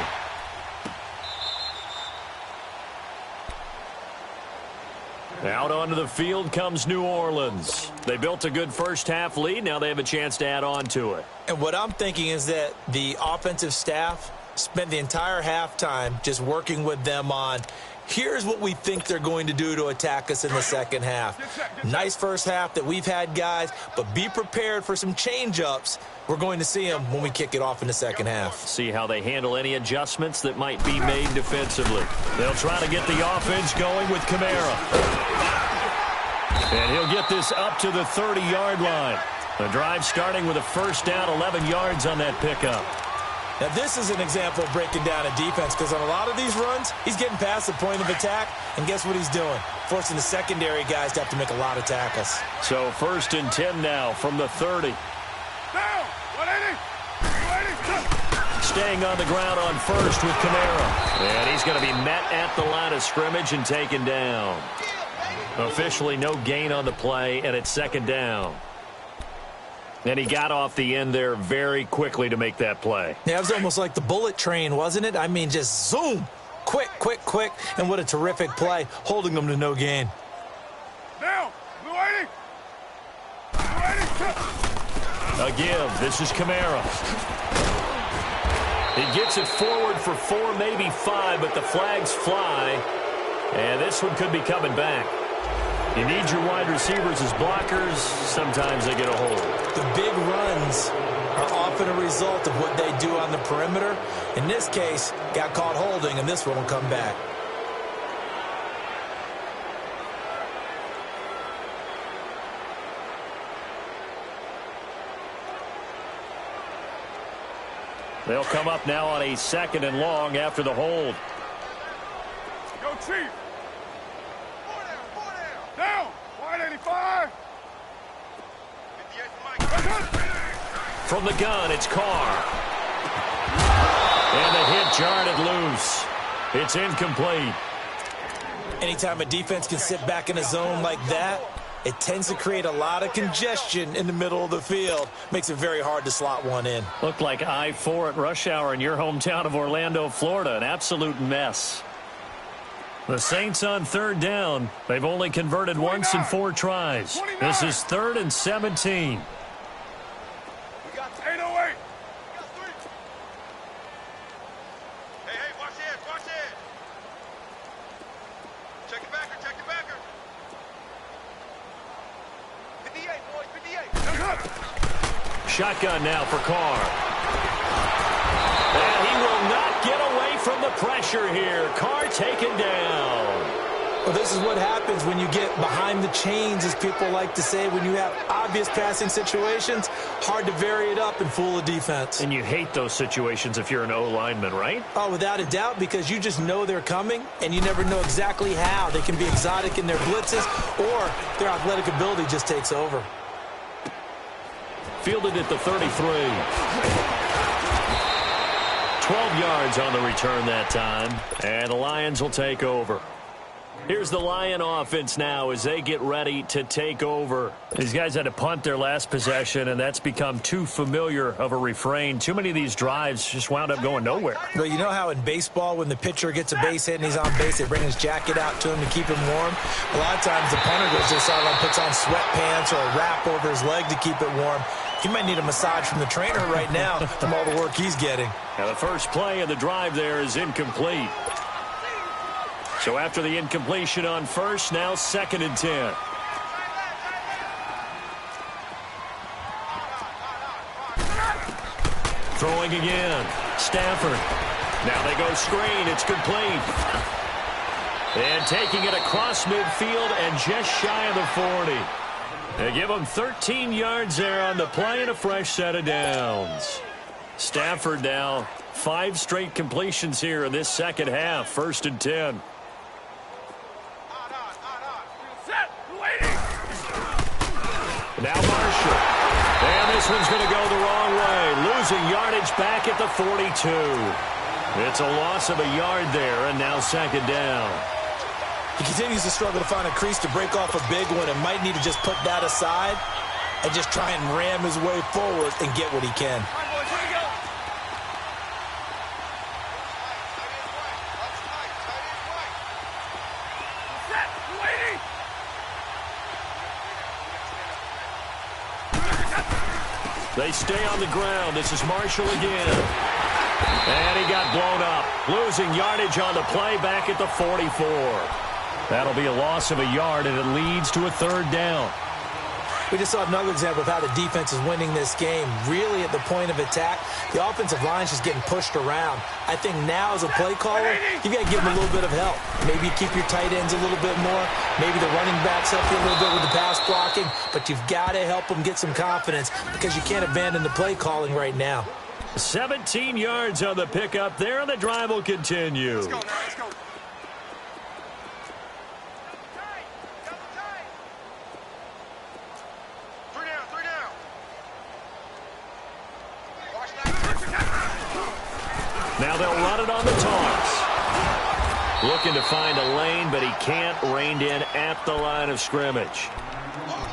Out onto the field comes New Orleans. They built a good first-half lead. Now they have a chance to add on to it. And what I'm thinking is that the offensive staff spent the entire halftime just working with them on, here's what we think they're going to do to attack us in the second half. Nice first half that we've had, guys, but be prepared for some change-ups. We're going to see them when we kick it off in the second half. See how they handle any adjustments that might be made defensively. They'll try to get the offense going with Kamara. And he'll get this up to the 30-yard line. The drive starting with a first down, 11 yards on that pickup. Now, this is an example of breaking down a defense because on a lot of these runs, he's getting past the point of attack, and guess what he's doing? Forcing the secondary guys to have to make a lot of tackles. So 1st and 10 now from the 30. Down. 180. 180. Staying on the ground on first with Kamara. And he's going to be met at the line of scrimmage and taken down. Officially no gain on the play, and it's 2nd down. And he got off the end there very quickly to make that play. Yeah, it was almost like the bullet train, wasn't it? I mean, just zoom. Quick, quick, quick. And what a terrific play, holding them to no gain. Down. 280. 280. A give. This is Kamara. He gets it forward for 4, maybe 5, but the flags fly. And this one could be coming back. You need your wide receivers as blockers. Sometimes they get a hold. The big runs are often a result of what they do on the perimeter. In this case, got caught holding, and this one will come back. They'll come up now on a 2nd and long after the hold. Go, Chief. Down. 185. 58. from the gun, it's Carr. And the hit jarred it loose. It's incomplete. Anytime a defense can sit back in a zone like that, it tends to create a lot of congestion in the middle of the field. Makes it very hard to slot one in. Looked like I-4 at rush hour in your hometown of Orlando, Florida. An absolute mess. The Saints on third down. They've only converted once in 4 tries. This is 3rd and 17. We got 808. Hey, watch it. Check the backer. Shotgun now for Carr. And he will not get away from the pressure here. Carr taken down. Well, this is what happens when you get behind the chains, as people like to say. When you have obvious passing situations, hard to vary it up and fool a defense. And you hate those situations if you're an O-lineman, right? Oh, without a doubt, because you just know they're coming, and you never know exactly how. They can be exotic in their blitzes, or their athletic ability just takes over. Fielded at the 33. 12 yards on the return that time, and the Lions will take over. Here's the Lion offense now as they get ready to take over. These guys had to punt their last possession, and that's become too familiar of a refrain. Too many of these drives just wound up going nowhere. Well, you know how in baseball, when the pitcher gets a base hit and he's on base, they bring his jacket out to him to keep him warm? A lot of times the punter goes to the sideline, puts on sweatpants or a wrap over his leg to keep it warm. He might need a massage from the trainer right now from all the work he's getting. Now the first play of the drive there is incomplete. So after the incompletion on first, now 2nd and 10. Throwing again. Stafford. Now they go screen. It's complete. And taking it across midfield and just shy of the 40. They give them 13 yards there on the play and a fresh set of downs. Stafford now 5 straight completions here in this second half. 1st and 10. Now Marshall. And this one's going to go the wrong way. Losing yardage back at the 42. It's a loss of a yard there, and now 2nd down. He continues to struggle to find a crease to break off a big one and might need to just put that aside and just try and ram his way forward and get what he can. They stay on the ground. This is Marshall again. And he got blown up. Losing yardage on the play back at the 44. That'll be a loss of a yard, and it leads to a 3rd down. We just saw another example of how the defense is winning this game. Really at the point of attack, the offensive line's just getting pushed around. I think now as a play caller, you got to give them a little bit of help. Maybe keep your tight ends a little bit more. Maybe the running backs help you a little bit with the pass blocking. But you've got to help them get some confidence because you can't abandon the play calling right now. 17 yards on the pickup there, and the drive will continue. Let's go, man. Let's go. Now they'll run it on the toss. Looking to find a lane, but he can't. Reined in at the line of scrimmage.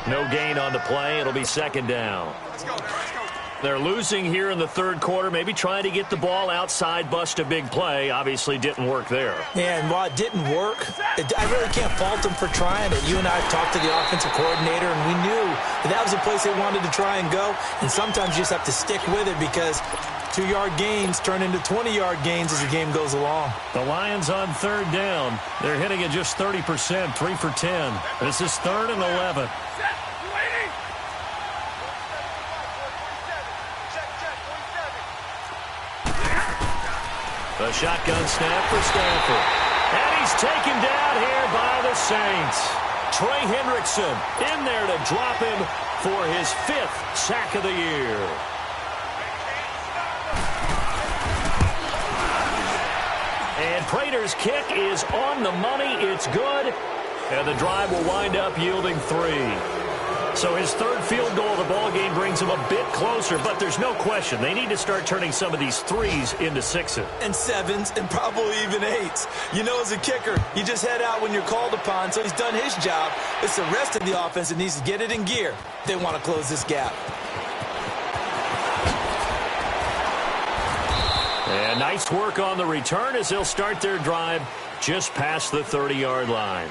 No gain on the play. It'll be 2nd down. Let's go, man. Let's go. They're losing here in the 3rd quarter. Maybe trying to get the ball outside, bust a big play. Obviously didn't work there. Yeah, and while it didn't work, I really can't fault them for trying it. You and I have talked to the offensive coordinator, and we knew that was the place they wanted to try and go. And sometimes you just have to stick with it because 2-yard gains turn into 20-yard gains as the game goes along. The Lions on 3rd down. They're hitting at just 30%, 3 for 10. This is 3rd and 11. A shotgun snap for Stafford. And he's taken down here by the Saints. Trey Hendrickson in there to drop him for his 5th sack of the year. And Prater's kick is on the money. It's good. And the drive will wind up yielding 3. So his third field goal of the ball game brings him a bit closer, but there's no question they need to start turning some of these threes into sixes. And sevens, and probably even eights. You know, as a kicker, you just head out when you're called upon, so he's done his job. It's the rest of the offense that needs to get it in gear. They want to close this gap. And nice work on the return as they'll start their drive just past the 30-yard line.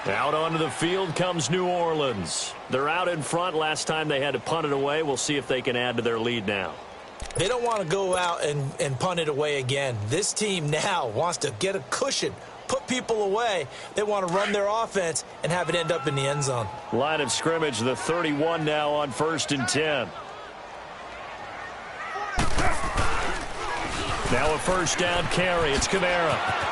Out onto the field comes New Orleans. They're out in front. Last time they had to punt it away. We'll see if they can add to their lead now. They don't want to go out and punt it away again. This team now wants to get a cushion, put people away. They want to run their offense and have it end up in the end zone. Line of scrimmage, the 31 now on 1st and 10. Now a first down carry. It's Kamara.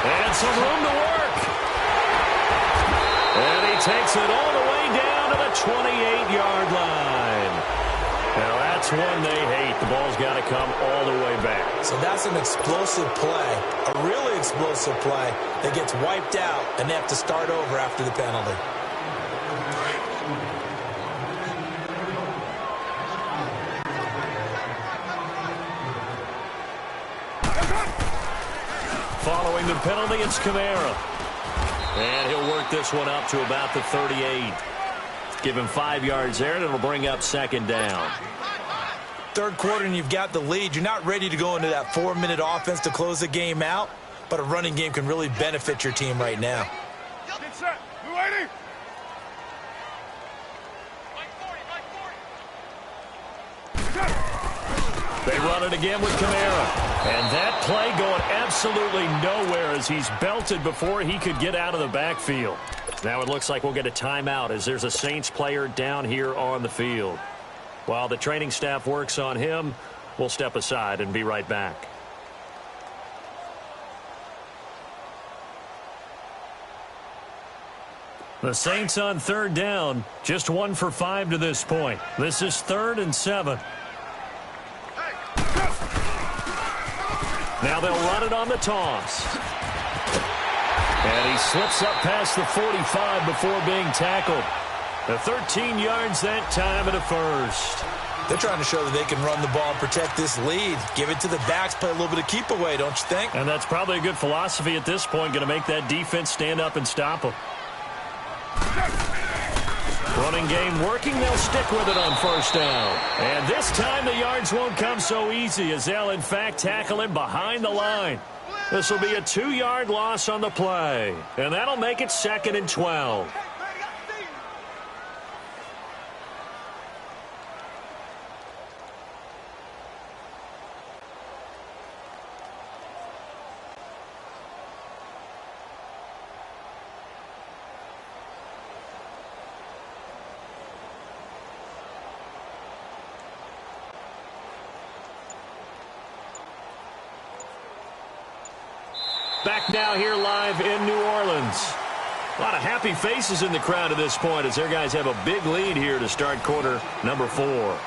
And some room to work. And he takes it all the way down to the 28-yard line. Now that's one they hate. The ball's got to come all the way back. So that's an explosive play, a really explosive play that gets wiped out, and they have to start over after the penalty. Following the penalty, it's Kamara. And he'll work this one up to about the 38. Give him 5 yards there, and it'll bring up second down. Third quarter, and you've got the lead. You're not ready to go into that 4-minute offense to close the game out, but a running game can really benefit your team right now. Get set. You ready? They run it again with Kamara. And that play going absolutely nowhere as he's belted before he could get out of the backfield. Now it looks like we'll get a timeout as there's a Saints player down here on the field. While the training staff works on him, we'll step aside and be right back. The Saints on third down, just 1 for 5 to this point. This is 3rd and 7. Now they'll run it on the toss. And he slips up past the 45 before being tackled. The 13 yards that time at a first. They're trying to show that they can run the ball and protect this lead. Give it to the backs, play a little bit of keep away, don't you think? And that's probably a good philosophy at this point, going to make that defense stand up and stop them. Running game working, they'll stick with it on first down. And this time the yards won't come so easy as they'll in fact tackle him behind the line. This will be a 2-yard loss on the play. And that'll make it 2nd and 12. Back now here live in New Orleans. A lot of happy faces in the crowd at this point as their guys have a big lead here to start quarter number 4.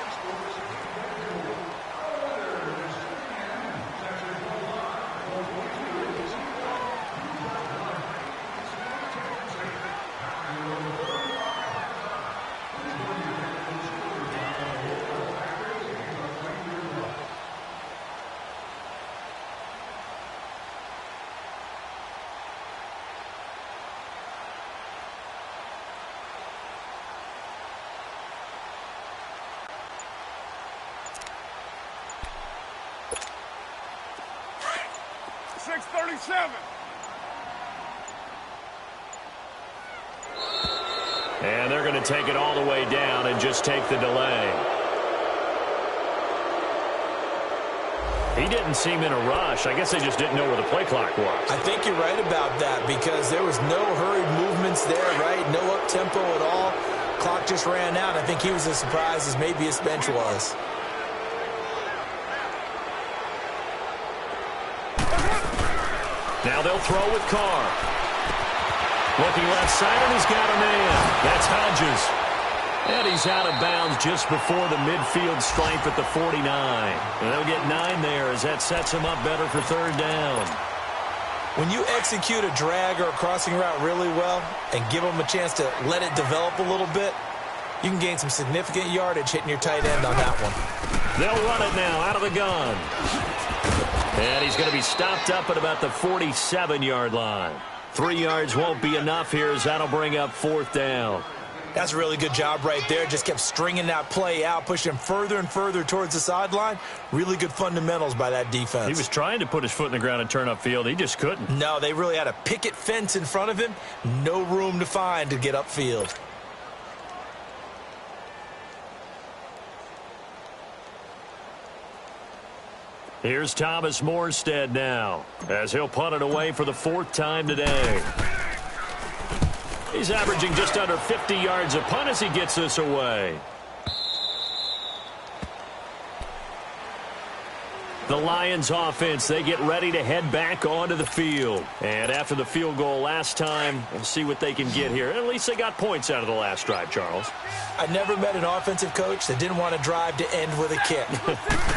And they're going to take it all the way down and just take the delay. He didn't seem in a rush. I guess they just didn't know where the play clock was. I think you're right about that because there was no hurried movements there, right? No up-tempo at all. Clock just ran out. I think he was as surprised as maybe his bench was. Now they'll throw with Carr. Looking left side, and he's got a man. That's Hodges. And he's out of bounds just before the midfield stripe at the 49. And they'll get 9 there as that sets him up better for third down. When you execute a drag or a crossing route really well and give them a chance to let it develop a little bit, you can gain some significant yardage hitting your tight end on that one. They'll run it now out of the gun. And he's going to be stopped up at about the 47-yard line. 3 yards won't be enough here as that'll bring up 4th down. That's a really good job right there. Just kept stringing that play out, pushing him further and further towards the sideline. Really good fundamentals by that defense. He was trying to put his foot in the ground and turn upfield. He just couldn't. No, they really had a picket fence in front of him. No room to find to get upfield. Here's Thomas Morstead now, as he'll punt it away for the 4th time today. He's averaging just under 50 yards a punt as he gets this away. The Lions offense, they get ready to head back onto the field. And after the field goal last time, we'll see what they can get here. At least they got points out of the last drive, Charles. I never met an offensive coach that didn't want to drive to end with a kick.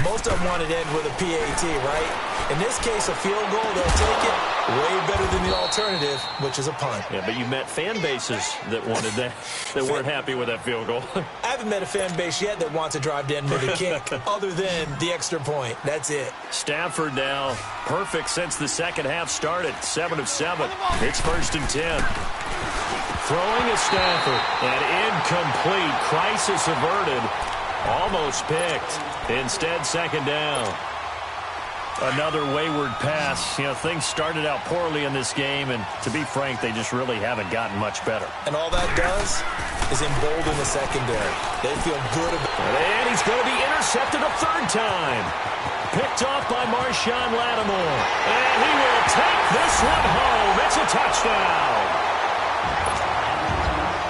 Most of them wanted to end with a PAT, right? In this case, a field goal, they'll take it way better than the alternative, which is a punt. Yeah, but you met fan bases that wanted that, that weren't happy with that field goal. I haven't met a fan base yet that wants to drive to end with a kick, other than the extra point. That's it. Stafford now, perfect since the second half started, 7 of 7. It's 1st and 10. Throwing is Stafford, and incomplete. Crisis averted. Almost picked. Instead, 2nd down. Another wayward pass. You know, things started out poorly in this game, and to be frank, they just really haven't gotten much better. And all that does is embolden the secondary. They feel good about it. And he's going to be intercepted a 3rd time. Picked off by Marshawn Lattimore. And he will take this one home. It's a touchdown.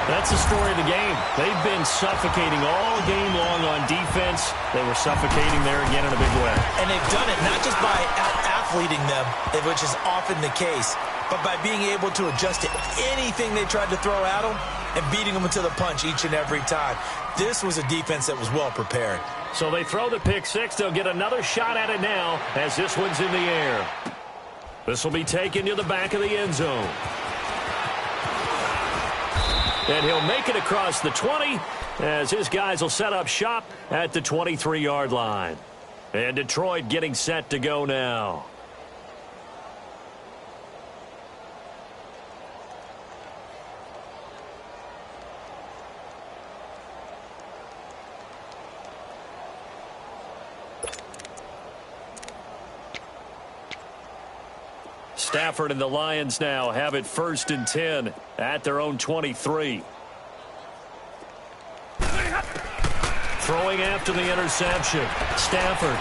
That's the story of the game. They've been suffocating all game long on defense. They were suffocating there again in a big way. And they've done it not just by out-athleting them, which is often the case, but by being able to adjust to anything they tried to throw at them and beating them to the punch each and every time. This was a defense that was well prepared. So they throw the pick 6. They'll get another shot at it now as this one's in the air. This will be taken to the back of the end zone. And he'll make it across the 20 as his guys will set up shop at the 23-yard line. And Detroit getting set to go now. Stafford and the Lions now have it 1st and 10 at their own 23. Throwing after the interception. Stafford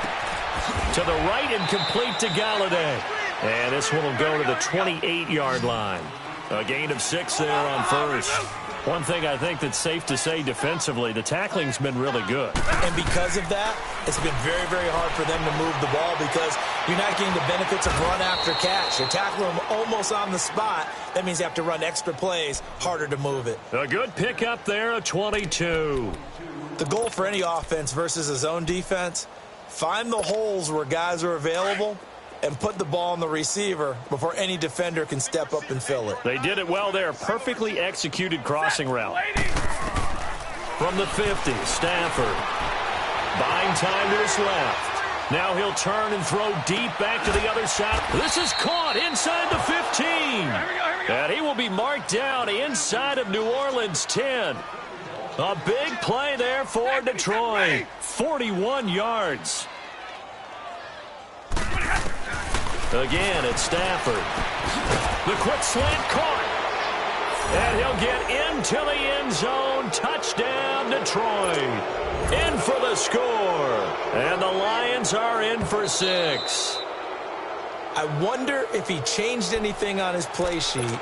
to the right and complete to Galladay. And this one will go to the 28-yard line. A gain of 6 there on 1st. One thing I think that's safe to say defensively, the tackling's been really good. And because of that, it's been very, very hard for them to move the ball because you're not getting the benefits of run after catch. You're tackling them almost on the spot. That means you have to run extra plays, harder to move it. A good pickup there, a 22. The goal for any offense versus a zone defense, find the holes where guys are available and put the ball on the receiver before any defender can step up and fill it. They did it well there. Perfectly executed crossing route. From the 50, Stafford. Buying time to his left. Now he'll turn and throw deep back to the other side. This is caught inside the 15. And he will be marked down inside of New Orleans' 10. A big play there for Detroit. 41 yards. Again, it's Stafford. The quick slant caught. And he'll get into the end zone. Touchdown, Detroit. In for the score. And the Lions are in for 6. I wonder if he changed anything on his play sheet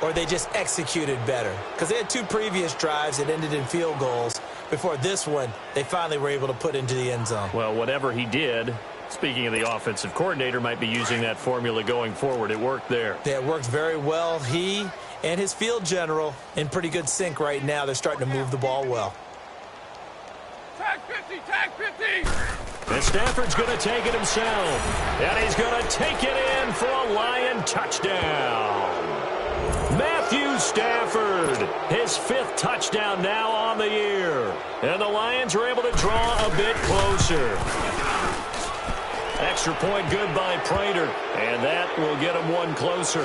or they just executed better. Because they had 2 previous drives that ended in field goals. Before this one, they finally were able to put into the end zone. Well, whatever he did, speaking of the offensive coordinator, might be using that formula going forward. It worked there. Yeah, it worked very well. He and his field general in pretty good sync right now. They're starting to move the ball well. Tag 50, tag 50. And Stafford's going to take it himself. And he's going to take it in for a Lion touchdown. Matthew Stafford, his 5th touchdown now on the year. And the Lions are able to draw a bit closer. Extra point good by Prater, and that will get him one closer.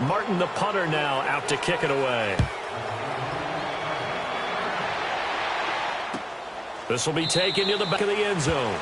Martin, the punter, now out to kick it away. This will be taken to the back of the end zone.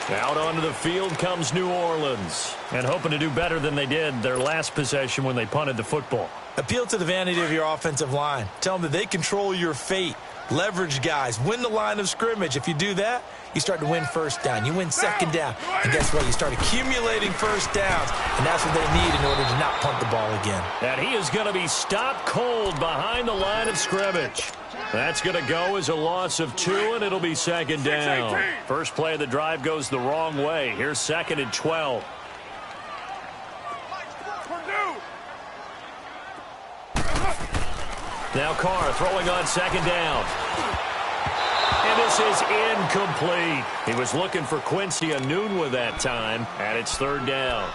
Out onto the field comes New Orleans, and hoping to do better than they did their last possession when they punted the football. Appeal to the vanity of your offensive line. Tell them that they control your fate. Leverage guys. Win the line of scrimmage. If you do that, you start to win first down. You win second down. And guess what? You start accumulating first downs, and that's what they need in order to not punt the ball again. And he is going to be stopped cold behind the line of scrimmage. That's going to go as a loss of 2, and it'll be second down. First play of the drive goes the wrong way. Here's 2nd and 12. Now Carr throwing on 2nd down. And this is incomplete. He was looking for Quincy Enunwa that time, and it's 3rd down.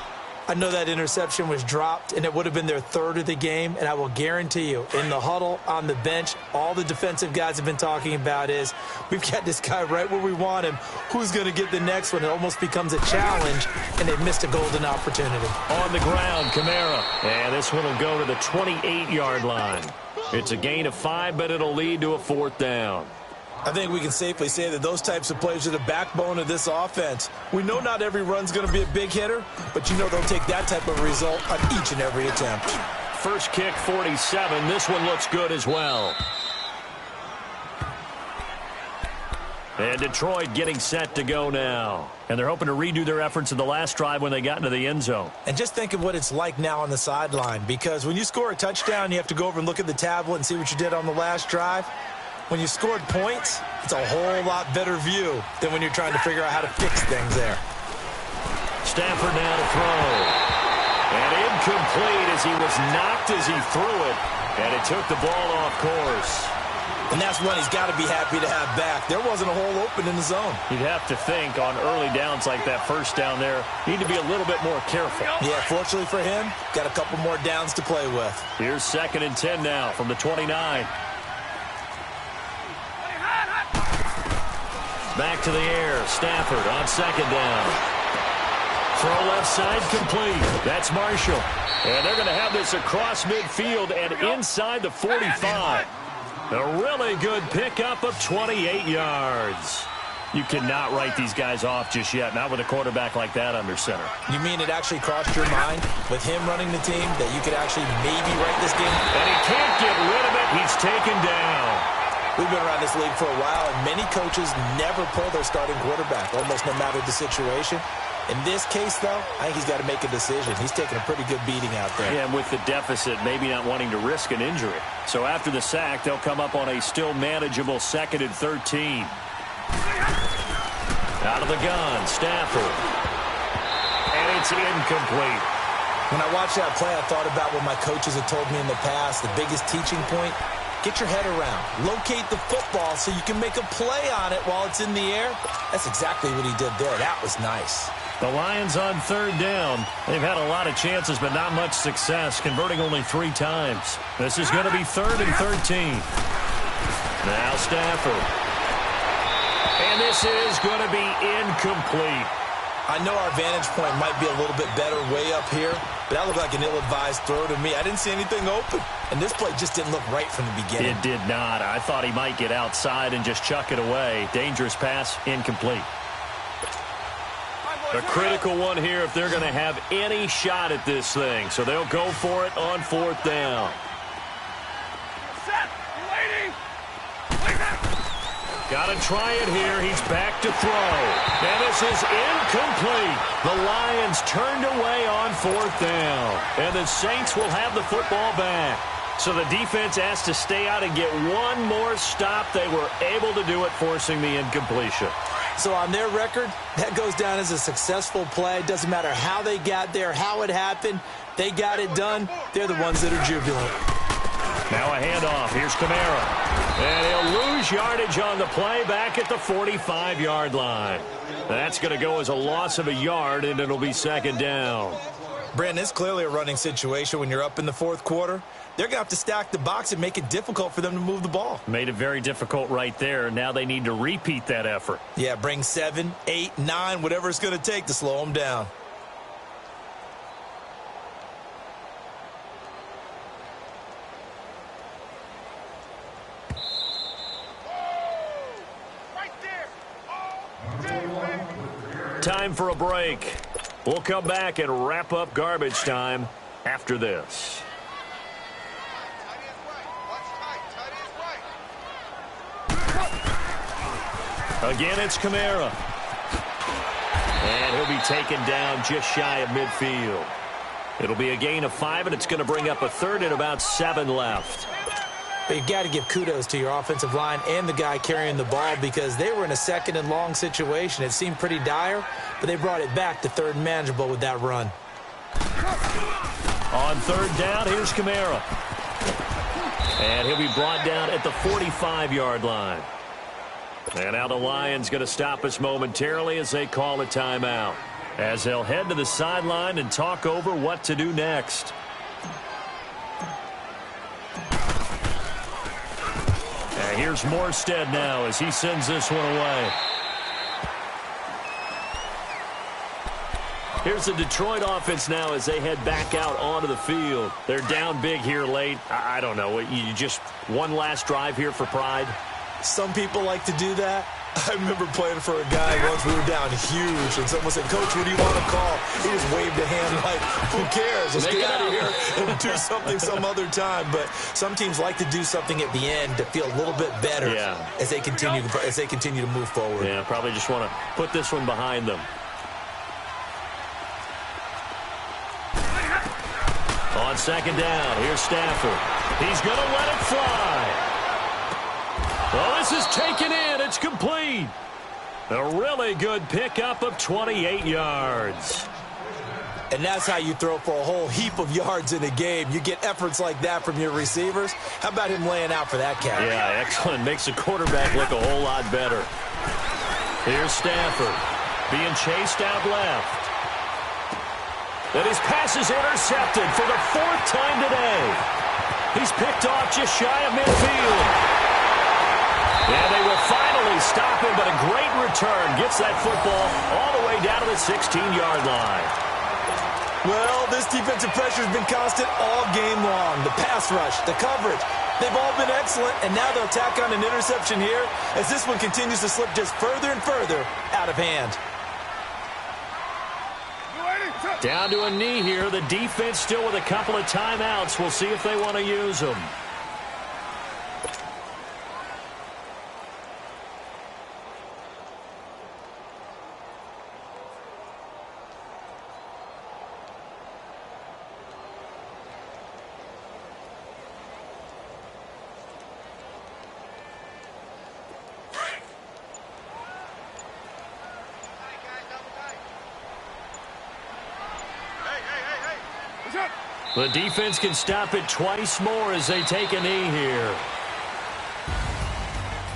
I know that interception was dropped, and it would have been their 3rd of the game, and I will guarantee you, in the huddle, on the bench, all the defensive guys have been talking about is, we've got this guy right where we want him. Who's going to get the next one? It almost becomes a challenge, and they've missed a golden opportunity. On the ground, Kamara. And this one will go to the 28-yard line. It's a gain of 5, but it'll lead to a 4th down. I think we can safely say that those types of plays are the backbone of this offense. We know not every run's going to be a big hitter, but you know they'll take that type of result on each and every attempt. First kick, 47. This one looks good as well. And Detroit getting set to go now. And they're hoping to redo their efforts in the last drive when they got into the end zone. And just think of what it's like now on the sideline, because when you score a touchdown, you have to go over and look at the tablet and see what you did on the last drive. When you scored points, it's a whole lot better view than when you're trying to figure out how to fix things there. Stafford now to throw. And incomplete as he was knocked as he threw it. And it took the ball off course. And that's one he's got to be happy to have back. There wasn't a hole open in the zone. You'd have to think on early downs like that first down there, you need to be a little bit more careful. Yeah, fortunately for him, got a couple more downs to play with. Here's 2nd and 10 now from the 29. Back to the air. Stafford on 2nd down. Throw left side complete. That's Marshall. And they're going to have this across midfield and inside the 45. A really good pickup of 28 yards. You cannot write these guys off just yet, not with a quarterback like that under center. You mean it actually crossed your mind with him running the team that you could actually maybe write this game? And he can't get rid of it. He's taken down. We've been around this league for a while, and many coaches never pull their starting quarterback, almost no matter the situation. In this case, though, I think he's got to make a decision. He's taking a pretty good beating out there. Yeah, and with the deficit, maybe not wanting to risk an injury. So after the sack, they'll come up on a still manageable 2nd and 13. Out of the gun, Stafford. And it's incomplete. When I watched that play, I thought about what my coaches had told me in the past. The biggest teaching point, get your head around. Locate the football so you can make a play on it while it's in the air. That's exactly what he did there. That was nice. The Lions on 3rd down. They've had a lot of chances, but not much success, converting only 3 times. This is going to be 3rd and 13. Now Stafford. And this is going to be incomplete. I know our vantage point might be a little bit better way up here, but that looked like an ill-advised throw to me. I didn't see anything open, and this play just didn't look right from the beginning. It did not. I thought he might get outside and just chuck it away. Dangerous pass, incomplete. A critical one here if they're going to have any shot at this thing. So they'll go for it on 4th down. Got to try it here. He's back to throw. And this is incomplete. The Lions turned away on 4th down. And the Saints will have the football back. So the defense has to stay out and get one more stop. They were able to do it, forcing the incompletion. So on their record, that goes down as a successful play. Doesn't matter how they got there, how it happened. They got it done. They're the ones that are jubilant. Now a handoff. Here's Kamara. And he'll lose yardage on the play back at the 45-yard line. That's going to go as a loss of a yard, and it'll be second down. Brandon, it's clearly a running situation when you're up in the fourth quarter. They're going to have to stack the box and make it difficult for them to move the ball. Made it very difficult right there. Now they need to repeat that effort. Yeah, bring 7, 8, 9, whatever it's going to take to slow them down. Time for a break. We'll come back and wrap up garbage time after this. Again, it's Kamara. And he'll be taken down just shy of midfield. It'll be a gain of 5, and it's going to bring up a third and about 7 left. But you've got to give kudos to your offensive line and the guy carrying the ball because they were in a second and long situation. It seemed pretty dire, but they brought it back to third and manageable with that run. On third down, here's Kamara. And he'll be brought down at the 45-yard line. And now the Lions going to stop us momentarily as they call a timeout, as they'll head to the sideline and talk over what to do next. And here's Morstead now as he sends this one away. Here's the Detroit offense now as they head back out onto the field. They're down big here late. I don't know. You just one last drive here for pride? Some people like to do that. I remember playing for a guy once we were down huge, and someone said, "Coach, what do you want to call?" He just waved a hand like, "Who cares? Let's get out of here and do something some other time." But some teams like to do something at the end to feel a little bit better as they continue to move forward. Yeah, probably just want to put this one behind them. On second down, here's Stafford. He's going to let it fly. Well, this is taken in. It's complete. A really good pickup of 28 yards. And that's how you throw for a whole heap of yards in a game. You get efforts like that from your receivers. How about him laying out for that catch? Yeah, excellent. Makes the quarterback look a whole lot better. Here's Stafford being chased out left. And his pass is intercepted for the 4th time today. He's picked off just shy of midfield. And they will finally stop him, but a great return gets that football all the way down to the 16-yard line. Well, this defensive pressure has been constant all game long. The pass rush, the coverage, they've all been excellent, and now they'll tack on an interception here as this one continues to slip just further and further out of hand. Down to a knee here. The defense still with a couple of timeouts. We'll see if they want to use them. The defense can stop it twice more as they take a knee here.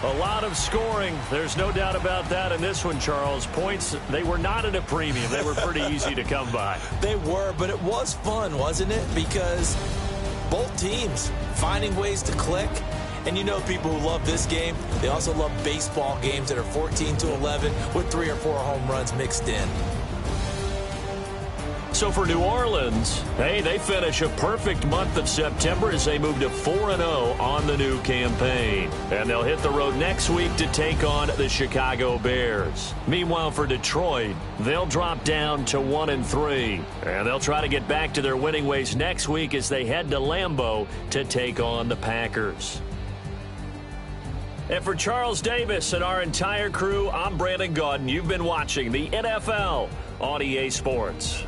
A lot of scoring. There's no doubt about that in this one, Charles. Points, they were not at a premium. They were pretty easy to come by. They were, but it was fun, wasn't it? Because both teams finding ways to click. And you know people who love this game, they also love baseball games that are 14-11 with 3 or 4 home runs mixed in. So for New Orleans, hey, they finish a perfect month of September as they move to 4-0 on the new campaign. And they'll hit the road next week to take on the Chicago Bears. Meanwhile, for Detroit, they'll drop down to 1-3. And they'll try to get back to their winning ways next week as they head to Lambeau to take on the Packers. And for Charles Davis and our entire crew, I'm Brandon Gaudin. You've been watching the NFL on EA Sports.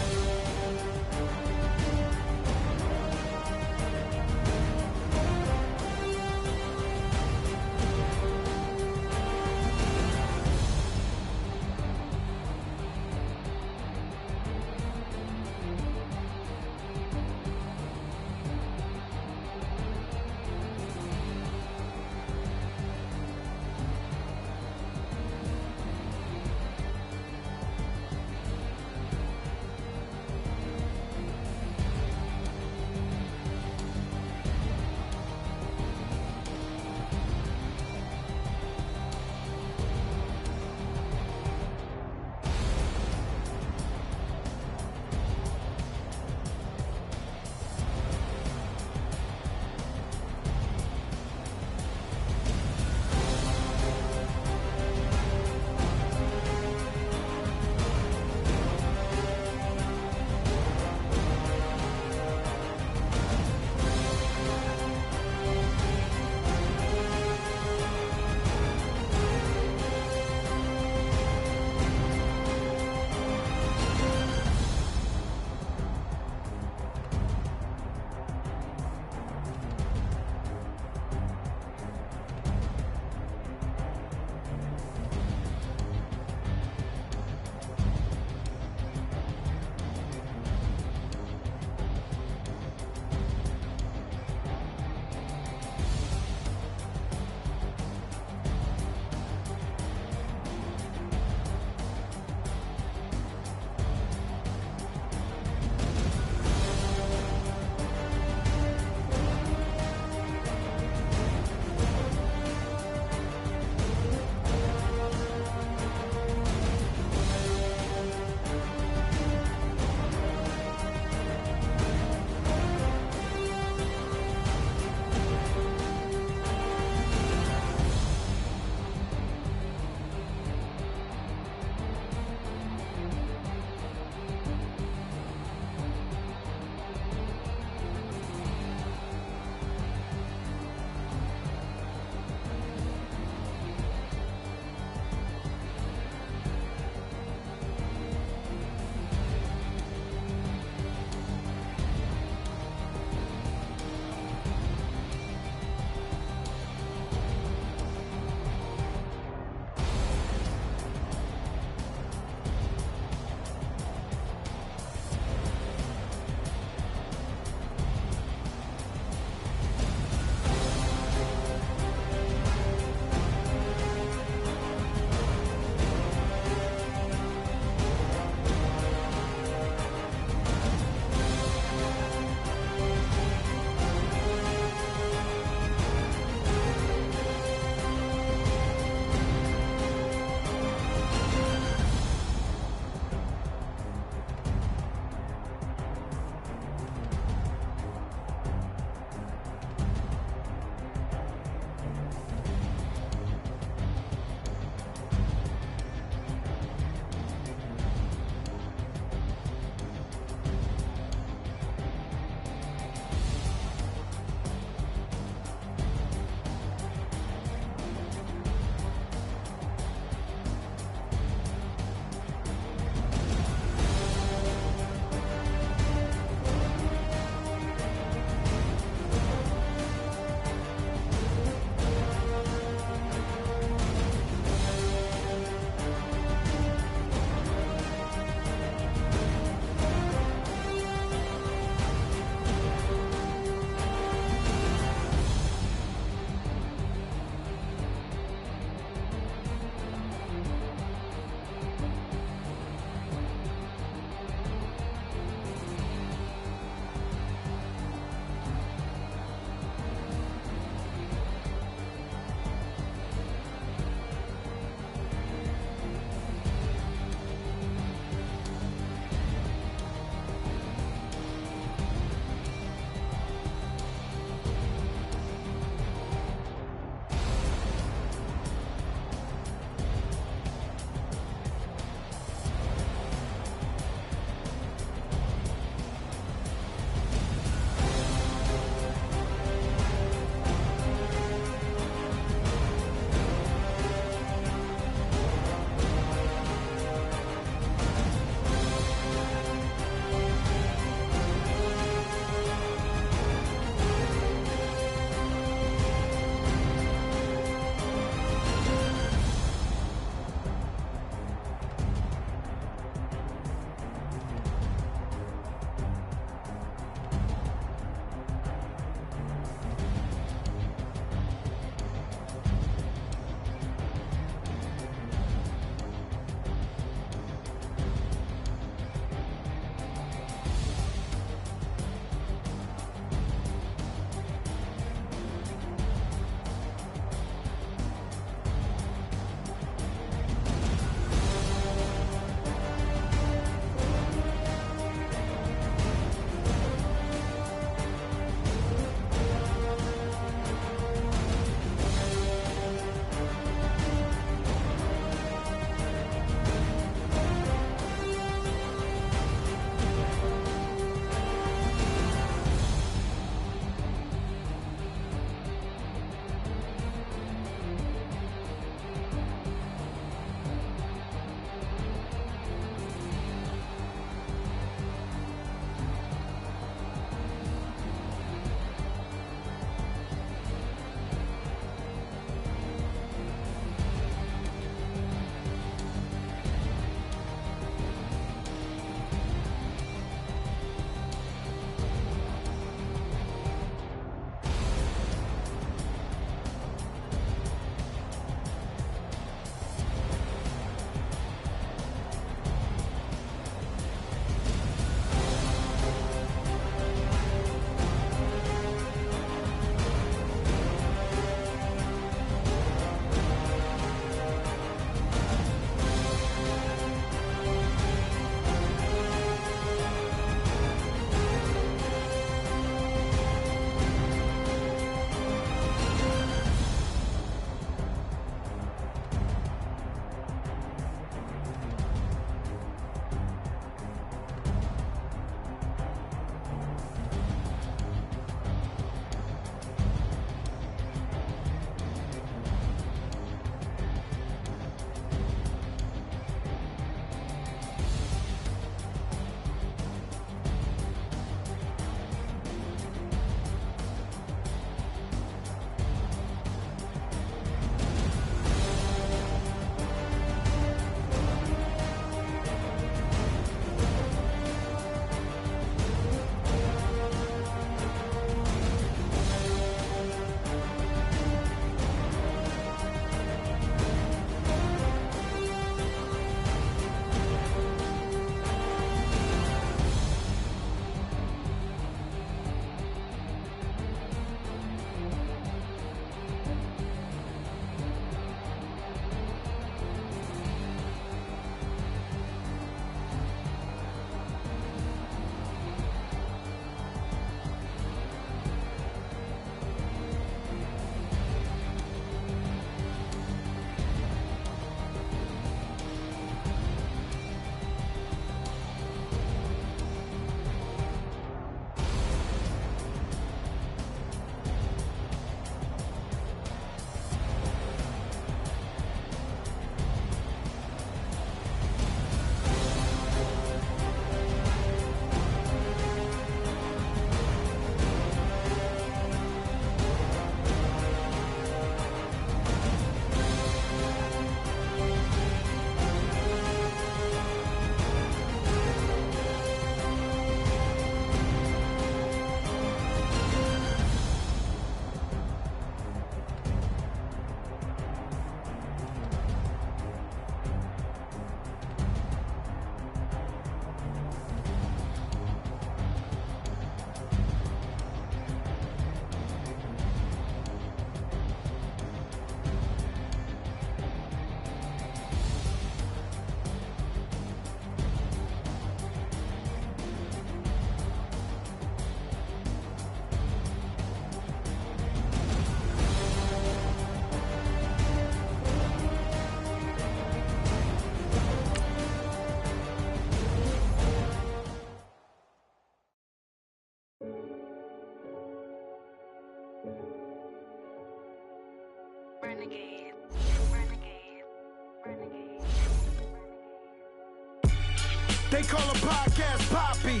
They call a podcast Poppy.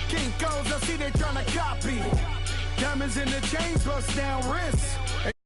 Kinkos, I see they tryna copy. Diamonds in the chains, bust down wrists.